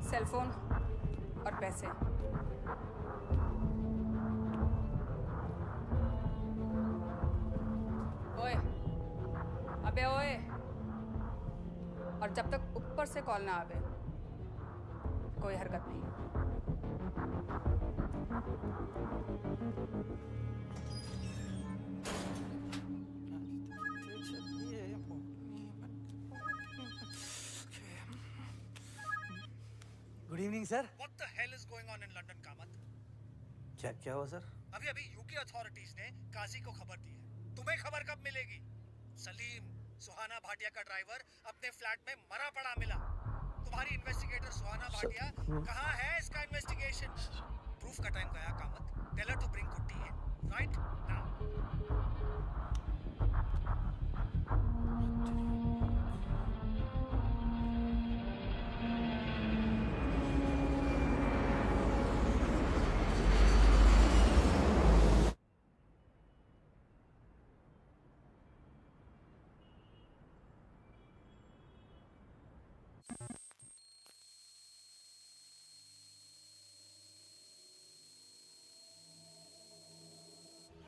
सेलफोन और पैसे. ओए, अबे ओए. और जब तक ऊपर से कॉल ना आवे कोई हरकत नहीं। Good evening sir. What the hell is going on in London, Kamat? क्या हुआ सर? अभी यूके अथॉरिटीज ने काजी को खबर दी है। तुम्हें खबर कब मिलेगी? सलीम, सुहाना भाटिया का ड्राइवर, अपने फ्लैट में मरा पड़ा मिला। तुम्हारी इन्वेस्टिगेटर सुहाना भाटिया कहाँ है? इसका इन्वेस्टिगेशन प्रूफ का टाइम गया Kamat. Tell her to bring Kutty in right now.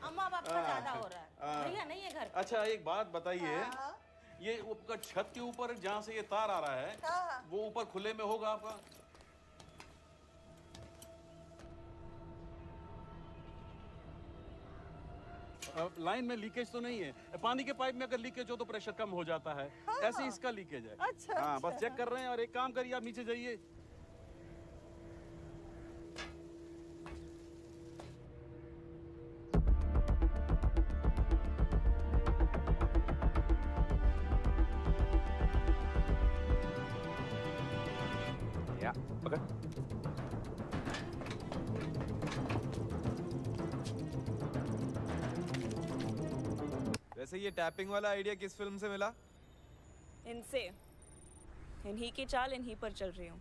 अम्मा बाप का ज्यादा हो रहा है। भैया नहीं है घर पे। अच्छा एक बात बताइए, ये ऊपर छत के ऊपर जहाँ से ये तार आ रहा है वो ऊपर खुले में होगा आपका? लाइन में लीकेज तो नहीं है? पानी के पाइप में अगर लीकेज हो तो प्रेशर कम हो जाता है। ऐसे इसका लीकेज है। अच्छा, हाँ अच्छा। बस चेक कर रहे हैं। और एक काम करिए, आप नीचे जाइए। या पकड़। वैसे ये टैपिंग वाला आइडिया किस फिल्म से मिला? इनसे। इन्हीं की चाल इन्हीं पर चल रही हूँ।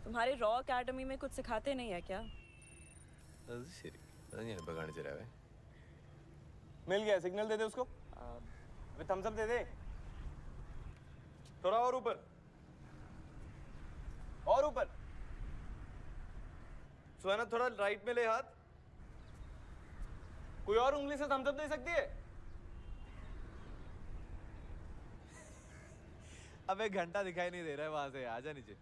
तुम्हारे रॉ एकेडमी में कुछ सिखाते नहीं है क्या? ശരി അത് ഞാനിപ്പോൾ കാണിച്ചു തരാവേ. मिल गया, सिग्नल दे दे उसको। थम्स अप दे दे। थोड़ा और ऊपर, और ऊपर। सुहाना थोड़ा राइट में ले हाथ। कोई और उंगली से थम्स अप दे सकती है? अब एक घंटा दिखाई नहीं दे रहा है वहां से, आजा नीचे।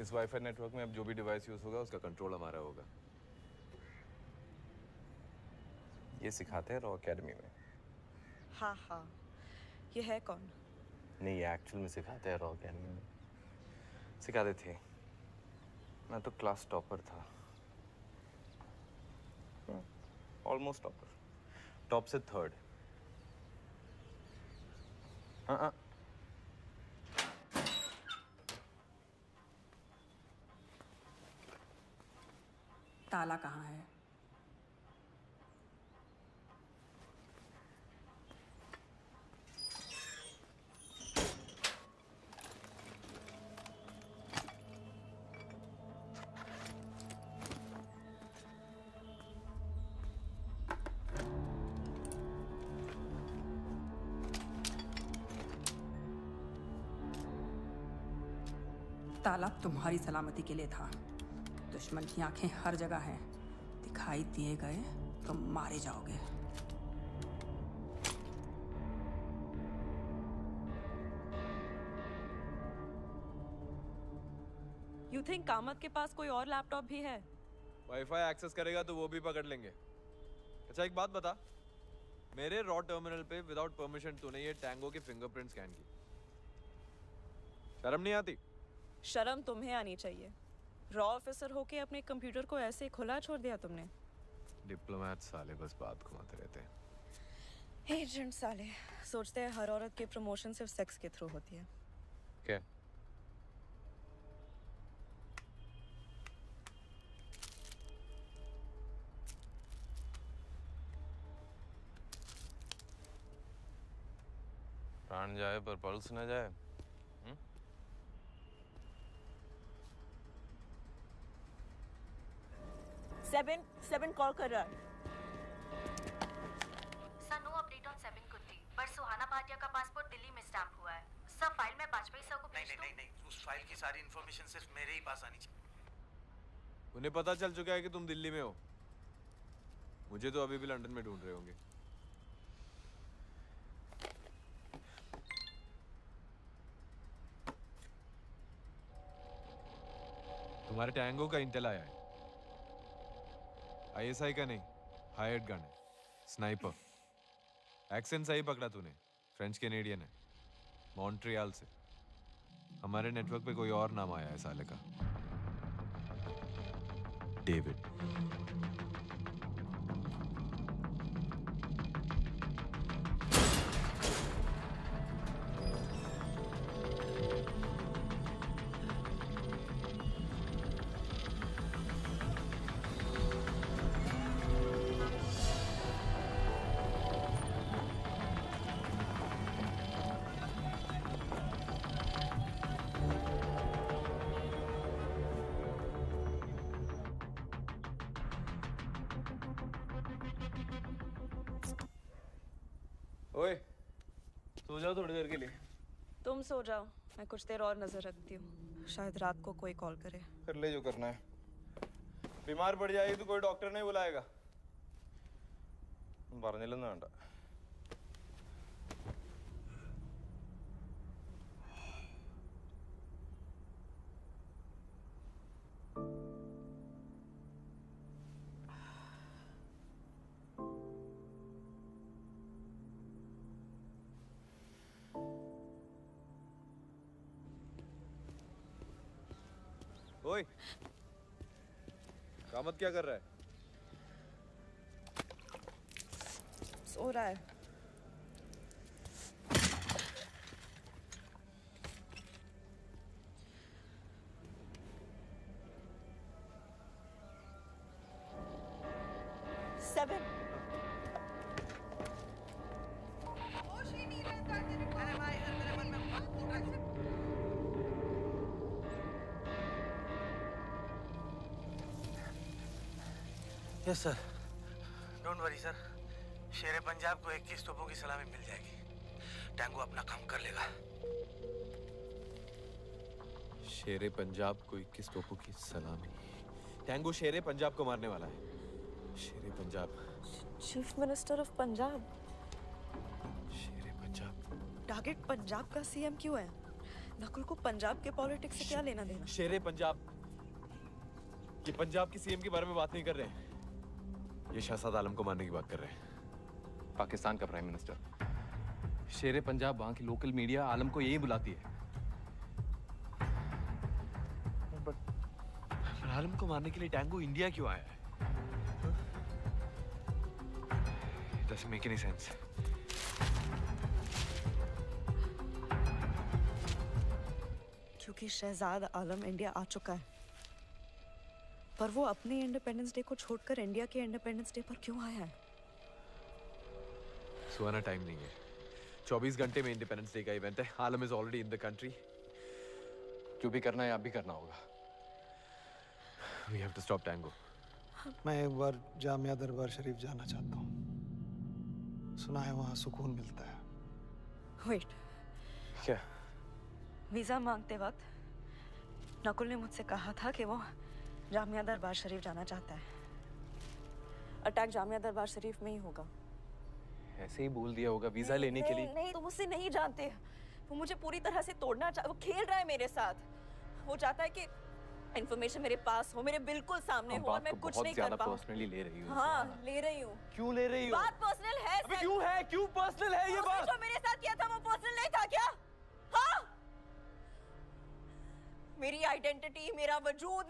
इस वाईफाई नेटवर्क में अब जो भी डिवाइस यूज होगा उसका कंट्रोल हमारा होगा। ये सिखाते हैं रॉ एकेडमी में। हाँ हाँ, ये है कौन? नहीं, ये एक्चुअल में सिखाते हैं रॉ एकेडमी में। सिखाते थे। मैं तो क्लास टॉपर था। Almost topper. टॉप से थर्ड। हाँ। ताला कहाँ है? ताला तुम्हारी सलामती के लिए था। दुश्मन की आंखें हर जगह हैं। दिखाई दिए गए तो मारे जाओगे। You think कामत के पास कोई और लैपटॉप भी है? वाईफाई एक्सेस करेगा तो वो भी पकड़ लेंगे। अच्छा एक बात बता, मेरे रॉ टर्मिनल पे विदाउट परमिशन तूने ये टैंगो के फिंगरप्रिंट स्कैन की। शर्म नहीं आती? शर्म तुम्हें आनी चाहिए। रॉ ऑफिसर होके अपने कंप्यूटर को ऐसे खुला छोड़ दिया तुमने। डिप्लोमेट साले बस बात घुमाते रहते हैं। एजेंट साले सोचते हैं हर औरत की प्रमोशन सिर्फ सेक्स के थ्रू होती है। क्या? प्राण जाए पर पल्स न जाए। सेवन कॉल कर रहा है। सर नो अपडेट ऑन 7 कुट्टी, पर सुहाना भाटिया का पासपोर्ट दिल्ली में स्टैम्प हुआ है। सर फाइल में वाजपेयी सर को भेज दो। नहीं, उस फाइल की सारी इन्फॉर्मेशन सिर्फ मेरे ही पास आनी चाहिए। उन्हें पता चल चुका है कि तुम दिल्ली में हो। मुझे तो अभी भी लंदन में ढूंढ रहे होंगे। तुम्हारे टैंगो का इंटेल आया है। ISI का नहीं, हायर्ड गन है, स्नाइपर। एक्सेंट सही पकड़ा तूने, फ्रेंच कैनेडियन है, मॉन्ट्रियल से। हमारे नेटवर्क पे कोई और नाम आया है साले का, डेविड। ओए, सो जाओ थोड़ी देर के लिए। तुम सो जाओ, मैं कुछ देर और नजर रखती हूँ, शायद रात को कोई कॉल करे। कर ले जो करना है। बीमार पड़ जाएगी तो कोई डॉक्टर नहीं बुलाएगा। പറഞ്ഞില്ലെന്ന് വേണ്ട। ओए, कामत क्या कर रहा है? सो रहा है। Seven. Yes sir, don't worry sir. शेरे पंजाब को 21 तोपों की सलामी मिल जाएगी। टैंगो अपना काम कर लेगा। शेरे पंजाब को 21 तोपों की सलामी। टैंगो शेरे पंजाब को मारने वाला है। शेरे Punjab, chief minister of Punjab. Shere Punjab. Target Punjab का सीएम क्यों है? नकुल को पंजाब के पॉलिटिक्स से क्या लेना देना? शेरे पंजाब, ये पंजाब की सीएम के बारे में बात नहीं कर रहे। ये शहजाद आलम को मारने की बात कर रहे हैं। पाकिस्तान का प्राइम मिनिस्टर। शेरे पंजाब वहां की लोकल मीडिया आलम को यही बुलाती है। पर आलम को मारने के लिए टैंगो इंडिया क्यों आया है? It doesn't make any sense. क्योंकि शहजाद आलम इंडिया आ चुका है, पर वो अपने इंडिपेंडेंस डे को छोड़कर इंडिया के इंडिपेंडेंस डे पर क्यों आया है? सुहाना, टाइम नहीं है। 24 घंटे में इंडिपेंडेंस डे का इवेंट है। Alam is already in the country. जो भी करना है आप भी करना होगा। We have to stop Tango. मैं एक बार जामिया दरबार शरीफ जाना चाहता हूँ। सुना है वहाँ सुकून मिलता है। वेट, क्या? वीजा मांगते वक्त नकुल ने मुझसे कहा था कि वो जामिया दरबार शरीफ जाना चाहता है। अटैक जामिया दरबार शरीफ में ही होगा। ऐसे ही बोल दिया होगा वीजा लेने के लिए। नहीं, तुम उससे नहीं जानते। वो मुझे पूरी तरह से तोड़ना वो खेल रहा है मेरे साथ। वो चाहता है कि इन्फॉर्मेशन मेरे पास हो, मेरे बिल्कुल सामने हो और मैं कुछ नहीं कर पाऊँ। पर्सनली ले रही हूँ। हाँ, ले रही हूँ। क्यों ले रही हो? बात पर्सनल है। अबे क्यों है? क्यों पर्सनल है ये बात? जो मेरे साथ किया था वो पर्सनल नहीं था क्या? हाँ? मेरी आइडेंटिटी, मेरा वजूद,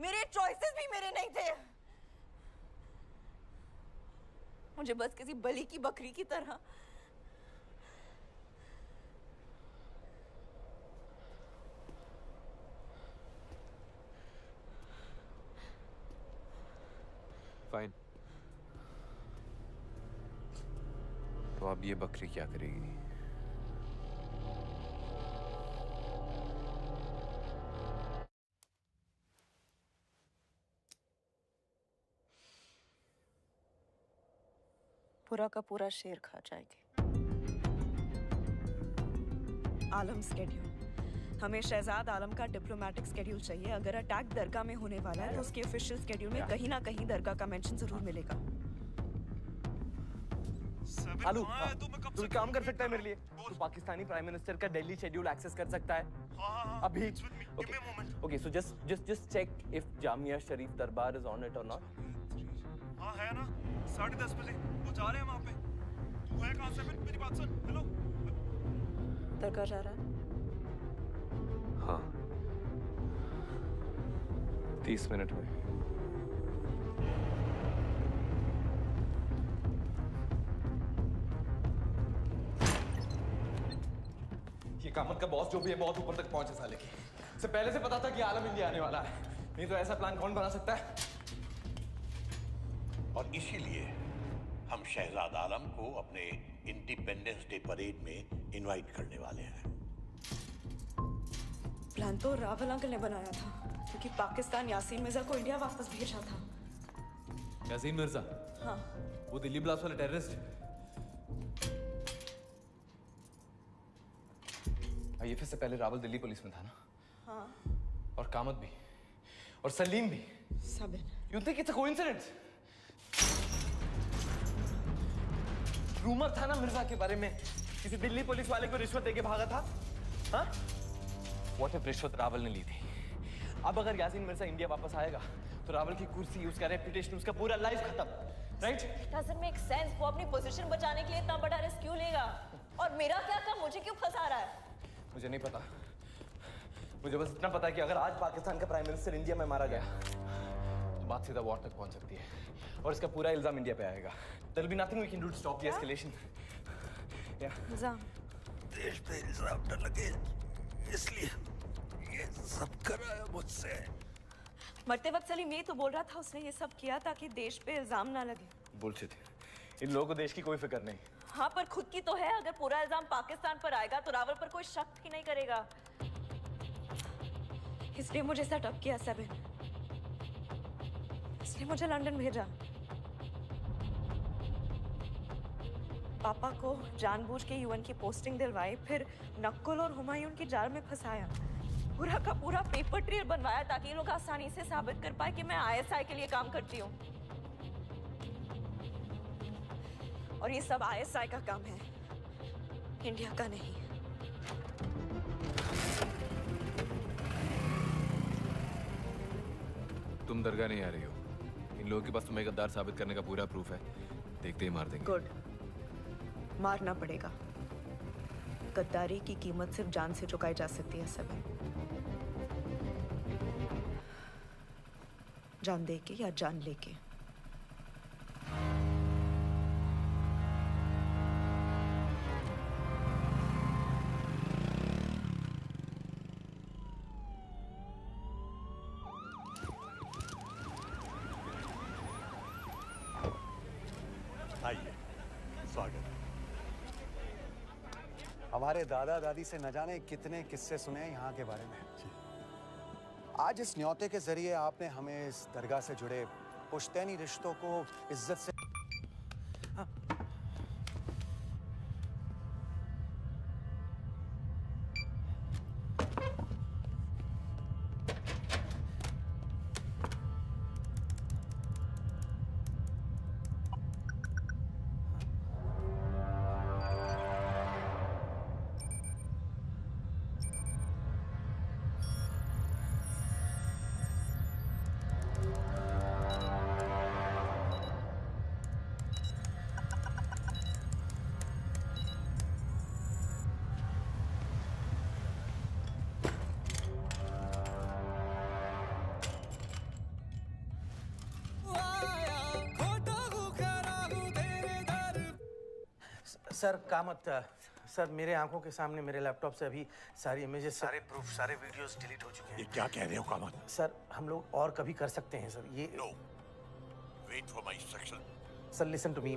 मेरे चॉइसेस भी मेरे नहीं थे। मुझे बस किसी बलि की बकरी की तरह फाइन। तो अब ये बकरी क्या करेगी? पूरा का पूरा शेर खा जाएगी। आलम स्केड्यूल, हमें शहजाद आलम का डिप्लोमेटिक स्केड्यूल चाहिए। अगर अटैक दरगाह में होने वाला है तो उसके ऑफिशियल स्केड्यूल में कहीं ना कहीं दरगाह का मेंशन जरूर मिलेगा। आलू तू एक काम कर सकता है मेरे लिए? तू पाकिस्तानी प्राइम मिनिस्टर का दिल्ली शेड्यूल एक्सेस कर सकता है अभी? Okay so just check if Jamia Sharif Darbar is on it और नॉट। हाँ है ना, 10:30 बजे वो जा रहे हैं वहाँ पे। तू है कहाँ से? मेरी बात सुन। हेलो। दरगाह जा रहा है? हाँ 30 मिनट में। ये कामत का बॉस जो भी है बहुत ऊपर तक पहुंचे साले की। से पहले से पता था कि आलम इंडिया आने वाला है, नहीं तो ऐसा प्लान कौन बना सकता है? और इसीलिए हम शहजाद आलम को अपने इंडिपेंडेंस डे परेड में इनवाइट करने वाले हैं। प्लान तो रावल अंकल ने बनाया था, क्योंकि पाकिस्तान यासीन मिर्जा को इंडिया वापस भेजा था। यासीन मिर्जा? हाँ। वो दिल्ली ब्लास्ट वाला टेररिस्ट? आईएफए से पहले रावल दिल्ली पुलिस में था ना? हाँ। और कामत भी, और सलीम भी। साबिन। You think it's a coincidence? Rumour था ना मिर्जा के बारे में, किसी दिल्ली पुलिस वाले को रिश्वत देके भागा था। हाँ? What if रिश्वत रावल ने ली थी? अब अगर यासीन मिर्जा इंडिया वापस आएगा, तो रावल की कुर्सी, उसका रेपुटेशन, उसका पूरा लाइफ खत्म, राइट? Doesn't make sense। वो अपनी पोजीशन बचाने के लिए इतना बड़ा रिस्क क्यों लेगा? और मेरा क्या काम? मुझे क्यों फंसा रहा है? मुझे नहीं पता। मुझे बस इतना पता है कि अगर आज पाकिस्तान का प्राइम मिनिस्टर इंडिया में मारा गया, तो बात सीधा वॉर तक पहुंच सकती है, और इसका पूरा इल्जाम इंडिया पे आएगा। There will be nothing we can do to stop the escalation. Yeah. इल्जाम? देश पे इल्जाम न लगे, इसलिए ये सब कराया मुझसे। मरते वक्त सलीम ये तो बोल रहा था उसने ये सब किया ताकि देश पे इल्जाम ना लगे। बुलशिट। इन लोगों को देश की कोई फिक्र नहीं। हाँ पर खुद की तो है। अगर पूरा इल्जाम पाकिस्तान पर आएगा तो रावल पर कोई शक ही नहीं करेगा, इसलिए मुझे सेटअप किया सेबिन, इसलिए मुझे लंदन भेजा। पापा को जानबूझ के यूएन की पोस्टिंग दिलवाई, फिर नक्कुल और हुमायूं की जाल में फंसाया, पूरा का पूरा पेपर ट्रेल बनवाया ताकि ये लोग आसानी से साबित कर पाए कि मैं आईएसआई के लिए काम करती हूँ। और ये सब आईएसआई का काम है, इंडिया का नहीं। तुम दरगाह नहीं आ रही हो। इन लोगों के पास तुम्हें गद्दार साबित करने का पूरा प्रूफ है, देखते ही मार देंगे। गुड, मारना पड़ेगा। गद्दारी की कीमत सिर्फ जान से चुकाई जा सकती है सब, जान दे के या जान लेके। आइए, स्वागत। हमारे दादा दादी से न जाने कितने किस्से सुने हैं यहाँ के बारे में। आज इस न्योते के जरिए आपने हमें इस दरगाह से जुड़े पुश्तैनी रिश्तों को इज्जत से सर कामत सर, मेरे आंखों के सामने मेरे लैपटॉप से अभी सारी इमेजेस, सारे प्रूफ, सारे वीडियोस डिलीट हो चुके हैं। ये क्या कह रहे हो कामत? सर हम लोग और कभी कर सकते हैं सर ये। No, wait for my instruction. Sir listen to me.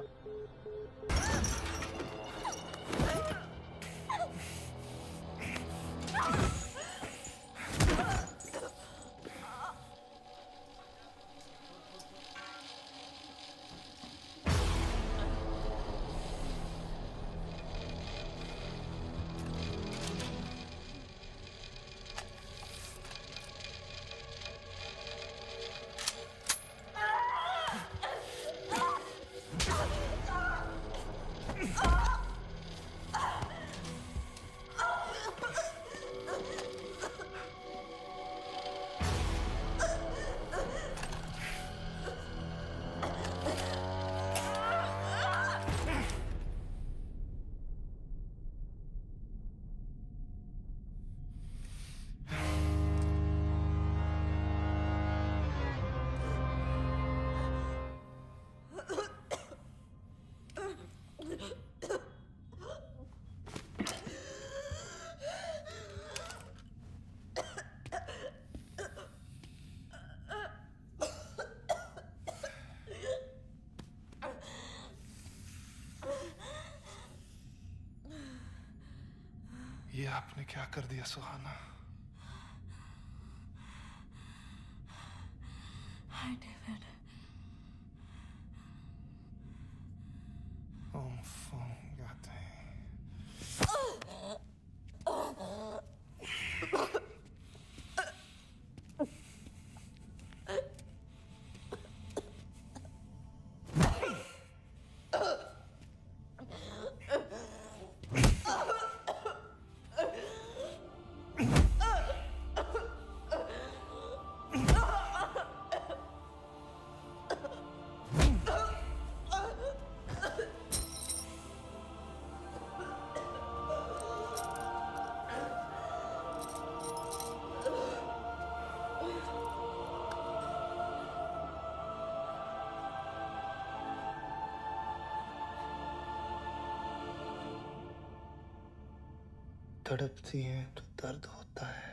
ये आपने क्या कर दिया सुहाना? Hi David. तड़पती हैं तो दर्द होता है।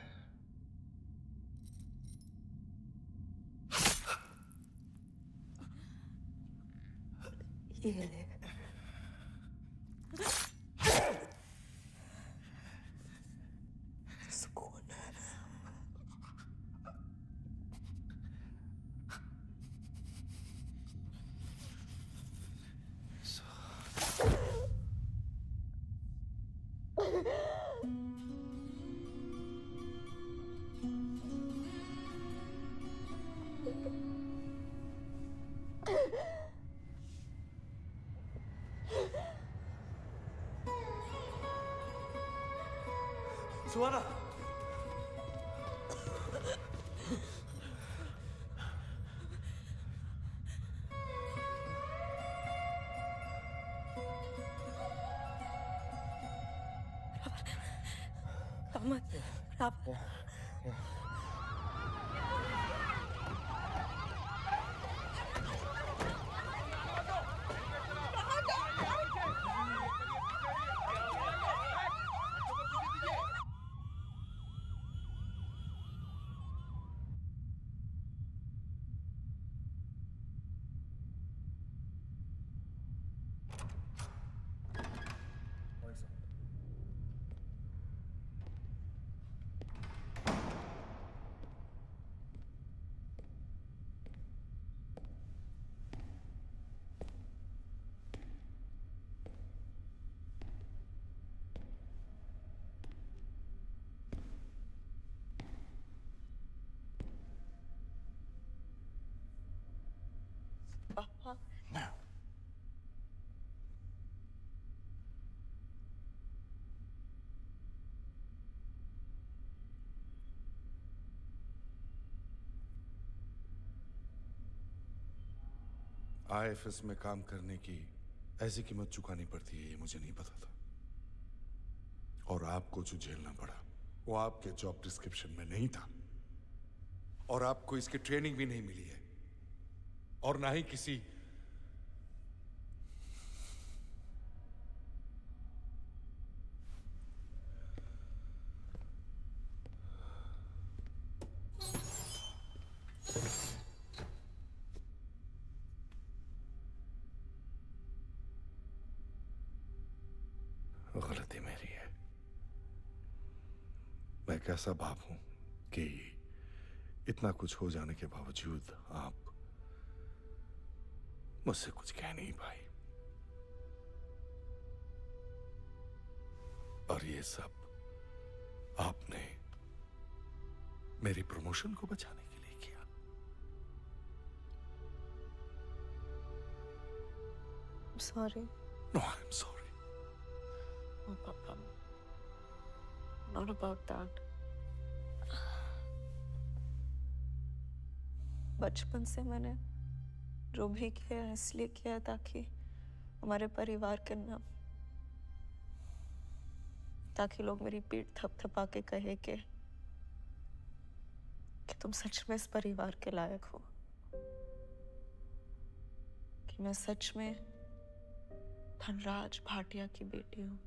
ये ले। सुकून है। सुहाना, रावण, रावण। पापा। IFS में काम करने की ऐसी कीमत चुकानी पड़ती है, ये मुझे नहीं पता था। और आपको जो झेलना पड़ा वो आपके जॉब डिस्क्रिप्शन में नहीं था, और आपको इसकी ट्रेनिंग भी नहीं मिली है, और ना ही किसी गलती मेरी है। मैं कैसा बाप हूं कि इतना कुछ हो जाने के बावजूद आप मुझसे कुछ कह नहीं पाई, और ये सब आपने मेरी प्रमोशन को बचाने के लिए किया। Sorry. No, I'm sorry. Oh, Papa. Not about that. बचपन से मैंने जो भी किया है इसलिए किया है ताकि हमारे परिवार के नाम, ताकि लोग मेरी पीठ थपथपा के कहे कि तुम सच में इस परिवार के लायक हो, कि मैं सच में धनराज भाटिया की बेटी हूँ।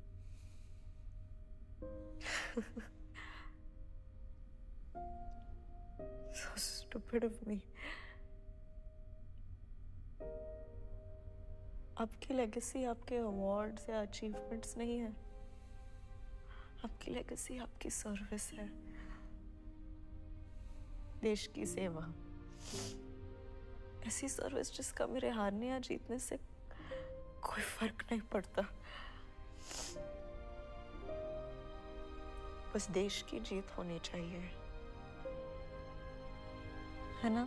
So stupid of me. आपकी लेगेसी आपके अवार्ड्स या अचीवमेंट्स नहीं है, आपकी लेगेसी आपकी सर्विस है, देश की सेवा। ऐसी सर्विस जिसका मेरे हारने या जीतने से कोई फर्क नहीं पड़ता। बस देश की जीत होनी चाहिए, है ना?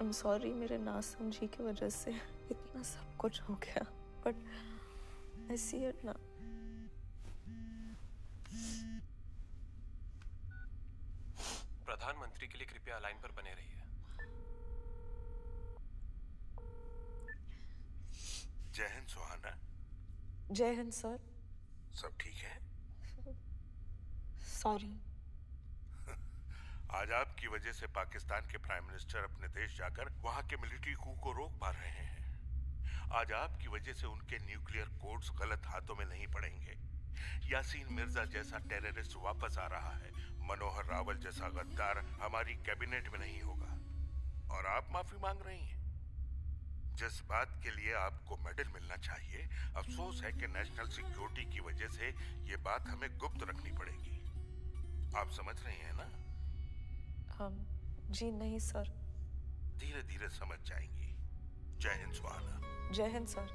I'm sorry मेरे नासमझी की वजह से इतना सब कुछ हो गया, but I see it now. प्रधानमंत्री के लिए कृपया लाइन पर बने रहिए। जय हिंद सुहाना। जय हिंद सर। सब ठीक है? सॉरी। आज आपकी वजह से पाकिस्तान के प्राइम मिनिस्टर अपने देश जाकर वहां के मिलिट्री कू को रोक पा रहे हैं। आज आपकी वजह से उनके न्यूक्लियर कोड्स गलत हाथों में नहीं पड़ेंगे। यासीन मिर्जा जैसा टेररिस्ट वापस आ रहा है। मनोहर रावल जैसा गद्दार हमारी कैबिनेट में नहीं होगा। और आप माफी मांग रही हैं। जिस बात के लिए आपको मेडल मिलना चाहिए, अफसोस है कि नेशनल सिक्योरिटी की वजह से ये बात हमें गुप्त रखनी पड़ेगी। आप समझ रही हैं ना? जी नहीं सर। धीरे धीरे समझ जाएंगी। जय हिंद सुहाना। जय Hind sir.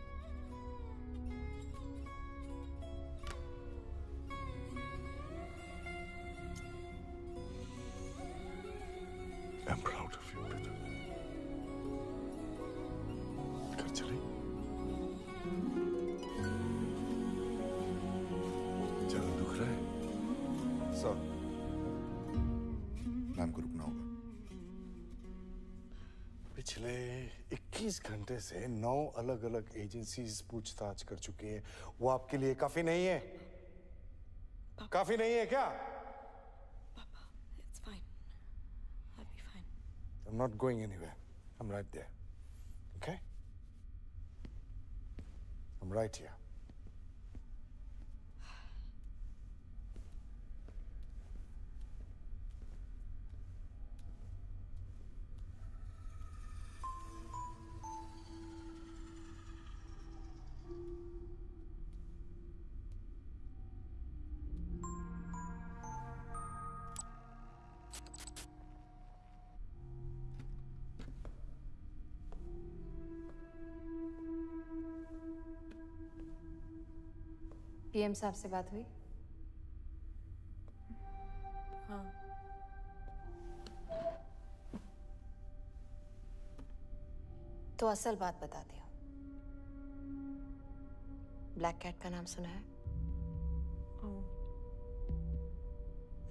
I'm proud of you, बेटा। घर चले? ज्यादा दुख रहा है? सर, मैम को रुकना होगा। पिछले 21 घंटे से 9 अलग-अलग एजेंसीज पूछताछ कर चुकी हैं। वो आपके लिए काफी नहीं है? काफी नहीं है क्या? It's fine. I'll be fine. I'm not going anywhere. I'm right there. Okay? I'm right here. PM साहब से बात हुई? हाँ। तो असल बात बताती हूँ। ब्लैक कैट का नाम सुना है?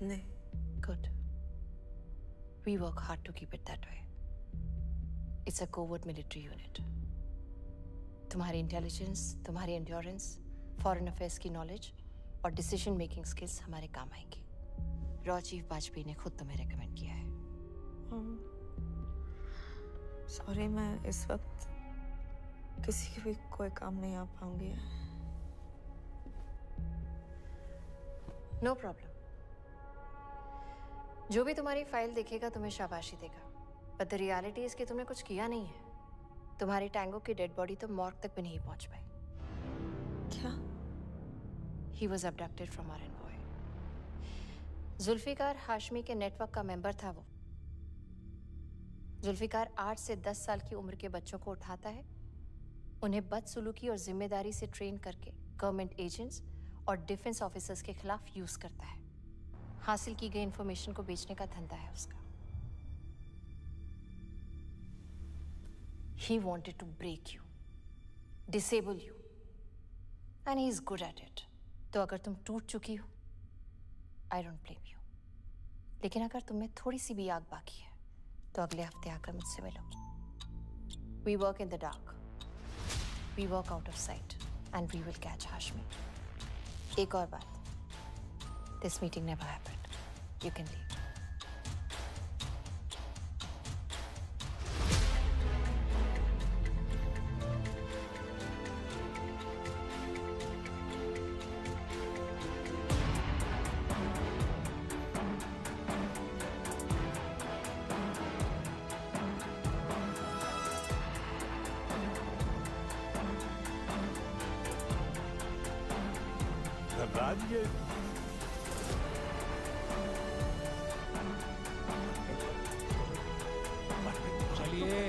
नहीं। Good. We work hard to keep it that way. It's a covert military unit. तुम्हारी इंटेलिजेंस, तुम्हारी एंड्योरेंस, फॉरेन अफेयर्स की नॉलेज और डिसीजन मेकिंग स्किल्स हमारे काम आएंगी। रॉ चीफ वाजपेयी ने खुद तुम्हें रेकमेंड किया है। सॉरी, मैं इस वक्त किसी के भी कोई काम नहीं आ पाऊंगी। No problem. जो भी तुम्हारी फाइल देखेगा तुम्हें शाबाशी देगा, बट द रियलिटी इज कि तुमने कुछ किया नहीं है। तुम्हारी टैंगो की डेड बॉडी तो मॉर्ग तक भी नहीं पहुंच पाई। क्या? He was abducted from our envoy. Zulfikar Hashmi के नेटवर्क का मेंबर था वो। जुल्फिकार 8 से 10 साल की उम्र के बच्चों को उठाता है, उन्हें बदसलूकी और जिम्मेदारी से ट्रेन करके गवर्नमेंट एजेंट्स और डिफेंस ऑफिसर्स के खिलाफ यूज करता है। हासिल की गई इंफॉर्मेशन को बेचने का धंधा है उसका। He wanted to break you, disable you, and he is good at it. तो अगर तुम टूट चुकी हो, I don't blame you. लेकिन अगर तुम्हें थोड़ी सी भी आग बाकी है, तो अगले हफ्ते आकर मुझसे मिलो। We work in the dark. We work out of sight, and we will catch Hashmi. एक और बात, this meeting never happened. You can leave. राज ये चलिए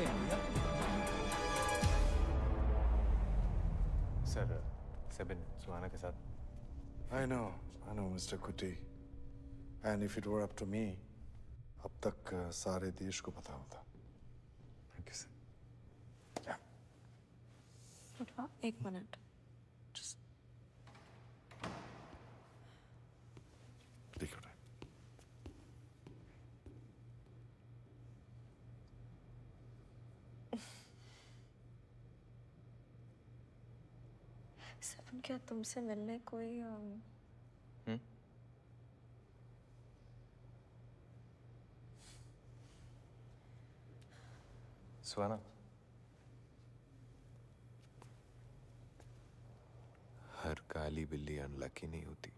सर सेबिन सुहाना के साथ I know, Mr. Kuti. And if it were up to me, अब तक सारे देश को पता होता. Thank you, sir. Yeah. एक minute. Take your time. Seven, क्या तुमसे मिलने कोई सुहाना, हर काली बिल्ली अनलकी नहीं होती.